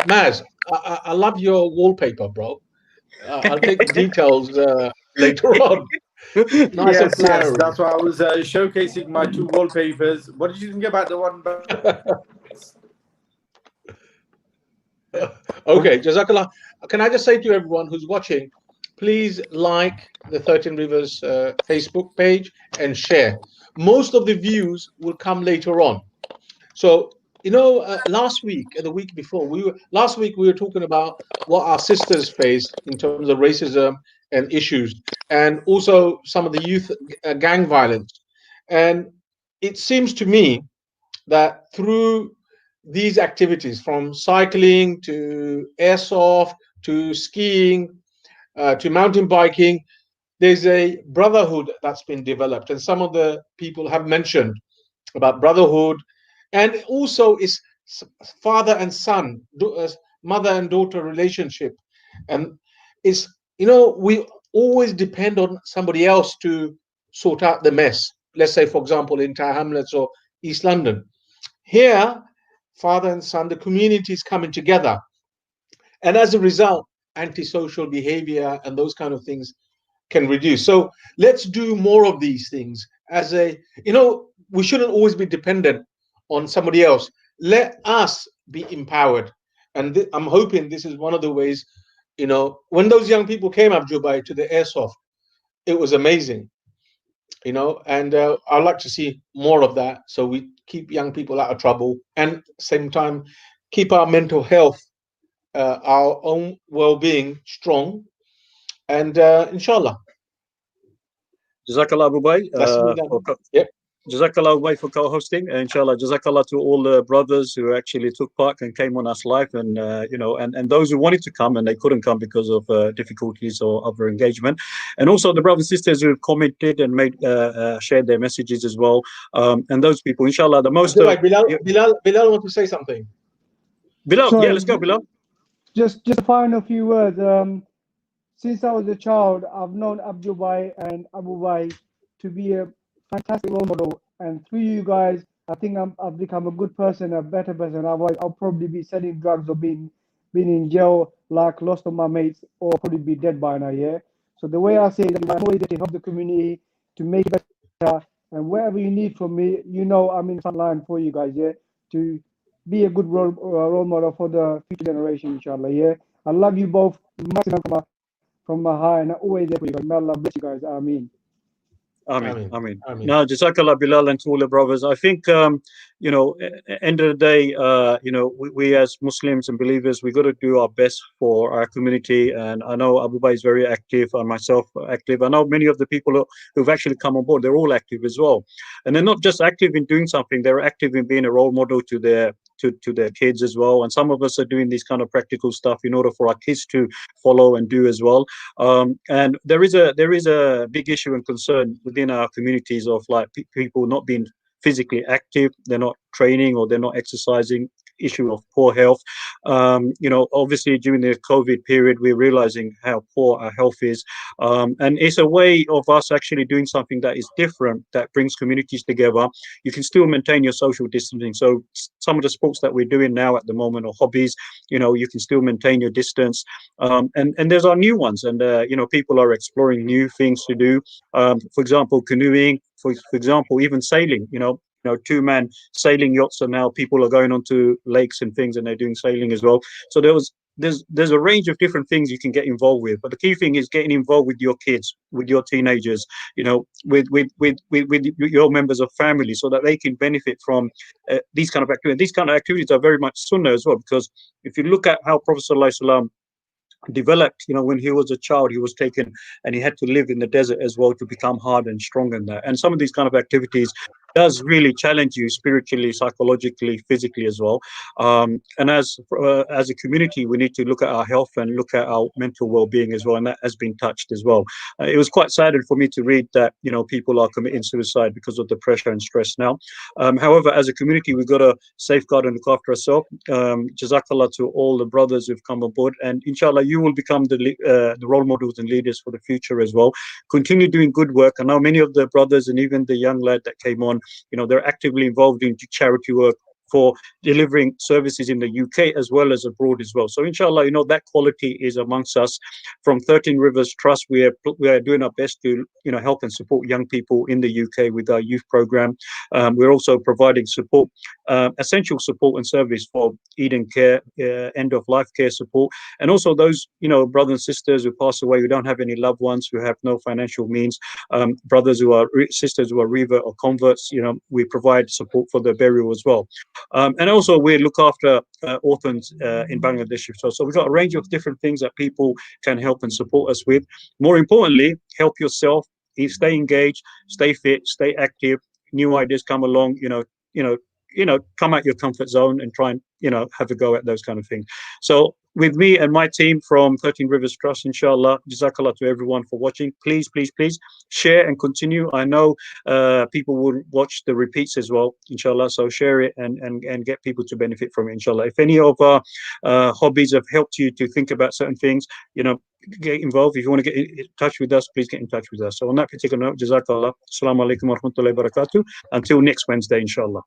Speaker 2: Maz, I love your wallpaper, bro. I'll take details later on. Nice and flowery.
Speaker 6: Yes, that's why I was showcasing my two wallpapers. What did you think about the one?
Speaker 2: Okay, Jazakallah. Can I just say to everyone who's watching, please like the 13 Rivers Facebook page and share. Most of the views will come later on. So, last week and the week before, we were talking about what our sisters face in terms of racism and issues, and also some of the youth gang violence. And it seems to me that through these activities, from cycling to airsoft to skiing to mountain biking, there's a brotherhood that's been developed, and some of the people have mentioned about brotherhood, and also is father and son, mother and daughter relationship, and it's we always depend on somebody else to sort out the mess. Let's say, for example, in Tower Hamlets or East London, here, father and son, the community is coming together, and as a result, antisocial behavior and those kind of things can reduce. So let's do more of these things. As we shouldn't always be dependent on somebody else. Let us be empowered. And I'm hoping this is one of the ways, when those young people came up, Dubai, to the airsoft, it was amazing, and I'd like to see more of that. So we keep young people out of trouble, and at the same time, keep our mental health our own well-being strong, and inshallah.
Speaker 1: Jazakallah Abu Bay.
Speaker 2: That's me done. Yep.
Speaker 1: Jazakallah Abu Bay for co-hosting. Inshallah, Jazakallah to all the brothers who actually took part and came on us live, and and those who wanted to come and they couldn't come because of difficulties or other engagement, and also the brothers and sisters who have commented and made shared their messages as well. And those people, inshallah, the most.
Speaker 2: Bilal want to say something.
Speaker 1: Bilal,
Speaker 10: Sorry,
Speaker 1: yeah, let's go, Bilal.
Speaker 10: Just a final few words. Since I was a child, I've known Abjol Bhai and Abu Bhai to be a fantastic role model, and through you guys, I think I've become a good person, a better person. Otherwise, I'll probably be selling drugs or being in jail like lots of my mates, or probably be dead by now. Yeah. So the way I say it, I'm always there to help the community to make it better, and whatever you need from me, I'm in the front line for you guys. Yeah. To be a good role model for the future generation, inshallah. Yeah. I love you both. Maximum from my heart, and I always there for you guys. May Allah bless you guys. Ameen.
Speaker 1: Amen. Now, Jazakallah Bilal and to all the brothers. I think, end of the day, we as Muslims and believers, we got to do our best for our community. And I know Abu Bhai is very active, and myself active. I know many of the people who've actually come on board, they're all active as well. And they're not just active in doing something, they're active in being a role model to their kids as well. And some of us are doing these kind of practical stuff in order for our kids to follow and do as well. And there is a big issue and concern within our communities of like people not being physically active, they're not training or they're not exercising, issue of poor health. Obviously during the COVID period, we're realizing how poor our health is. And it's a way of us actually doing something that is different, that brings communities together. You can still maintain your social distancing. So some of the sports that we're doing now at the moment, or hobbies, you can still maintain your distance. And there's our new ones, and people are exploring new things to do. For example, canoeing, for example, even sailing. Two-man sailing yachts are now, people are going onto lakes and things, and they're doing sailing as well. So there's a range of different things you can get involved with, but the key thing is getting involved with your kids, with your teenagers, with your members of family, so that they can benefit from these kind of activities. These kind of activities are very much sunnah as well, because if you look at how Prophet ﷺ developed, when he was a child, he was taken and he had to live in the desert as well to become hard and strong in that. And some of these kind of activities does really challenge you spiritually, psychologically, physically as well. And as a community, we need to look at our health and look at our mental well-being as well, and that has been touched as well. It was quite saddened for me to read that people are committing suicide because of the pressure and stress now. However, as a community, we've got to safeguard and look after ourselves. Jazakallah to all the brothers who've come on board, and inshallah you will become the role models and leaders for the future as well. Continue doing good work. I know many of the brothers and even the young lad that came on, they're actively involved in charity work for delivering services in the UK as well as abroad as well. So inshallah, that quality is amongst us. From 13 Rivers Trust, we are doing our best to help and support young people in the UK with our youth program. We're also providing support, essential support and service for Eden Care, end of life care support, and also those brothers and sisters who pass away, who don't have any loved ones, who have no financial means, brothers who are sisters who are revert or converts. We provide support for their burial as well. And also we look after orphans in Bangladesh. So we've got a range of different things that people can help and support us with. More importantly, help yourself, stay engaged, stay fit, stay active. New ideas come along, come out your comfort zone and try and, have a go at those kind of things. So with me and my team from 13 Rivers Trust, inshallah, jazakallah to everyone for watching. Please, please, please share and continue. I know people will watch the repeats as well, inshallah. So share it and get people to benefit from it, inshallah. If any of our hobbies have helped you to think about certain things, get involved. If you want to get in touch with us, please get in touch with us. So on that particular note, jazakallah. Assalamu alaikum wa rahmatullahi wa barakatuh. Until next Wednesday, inshallah.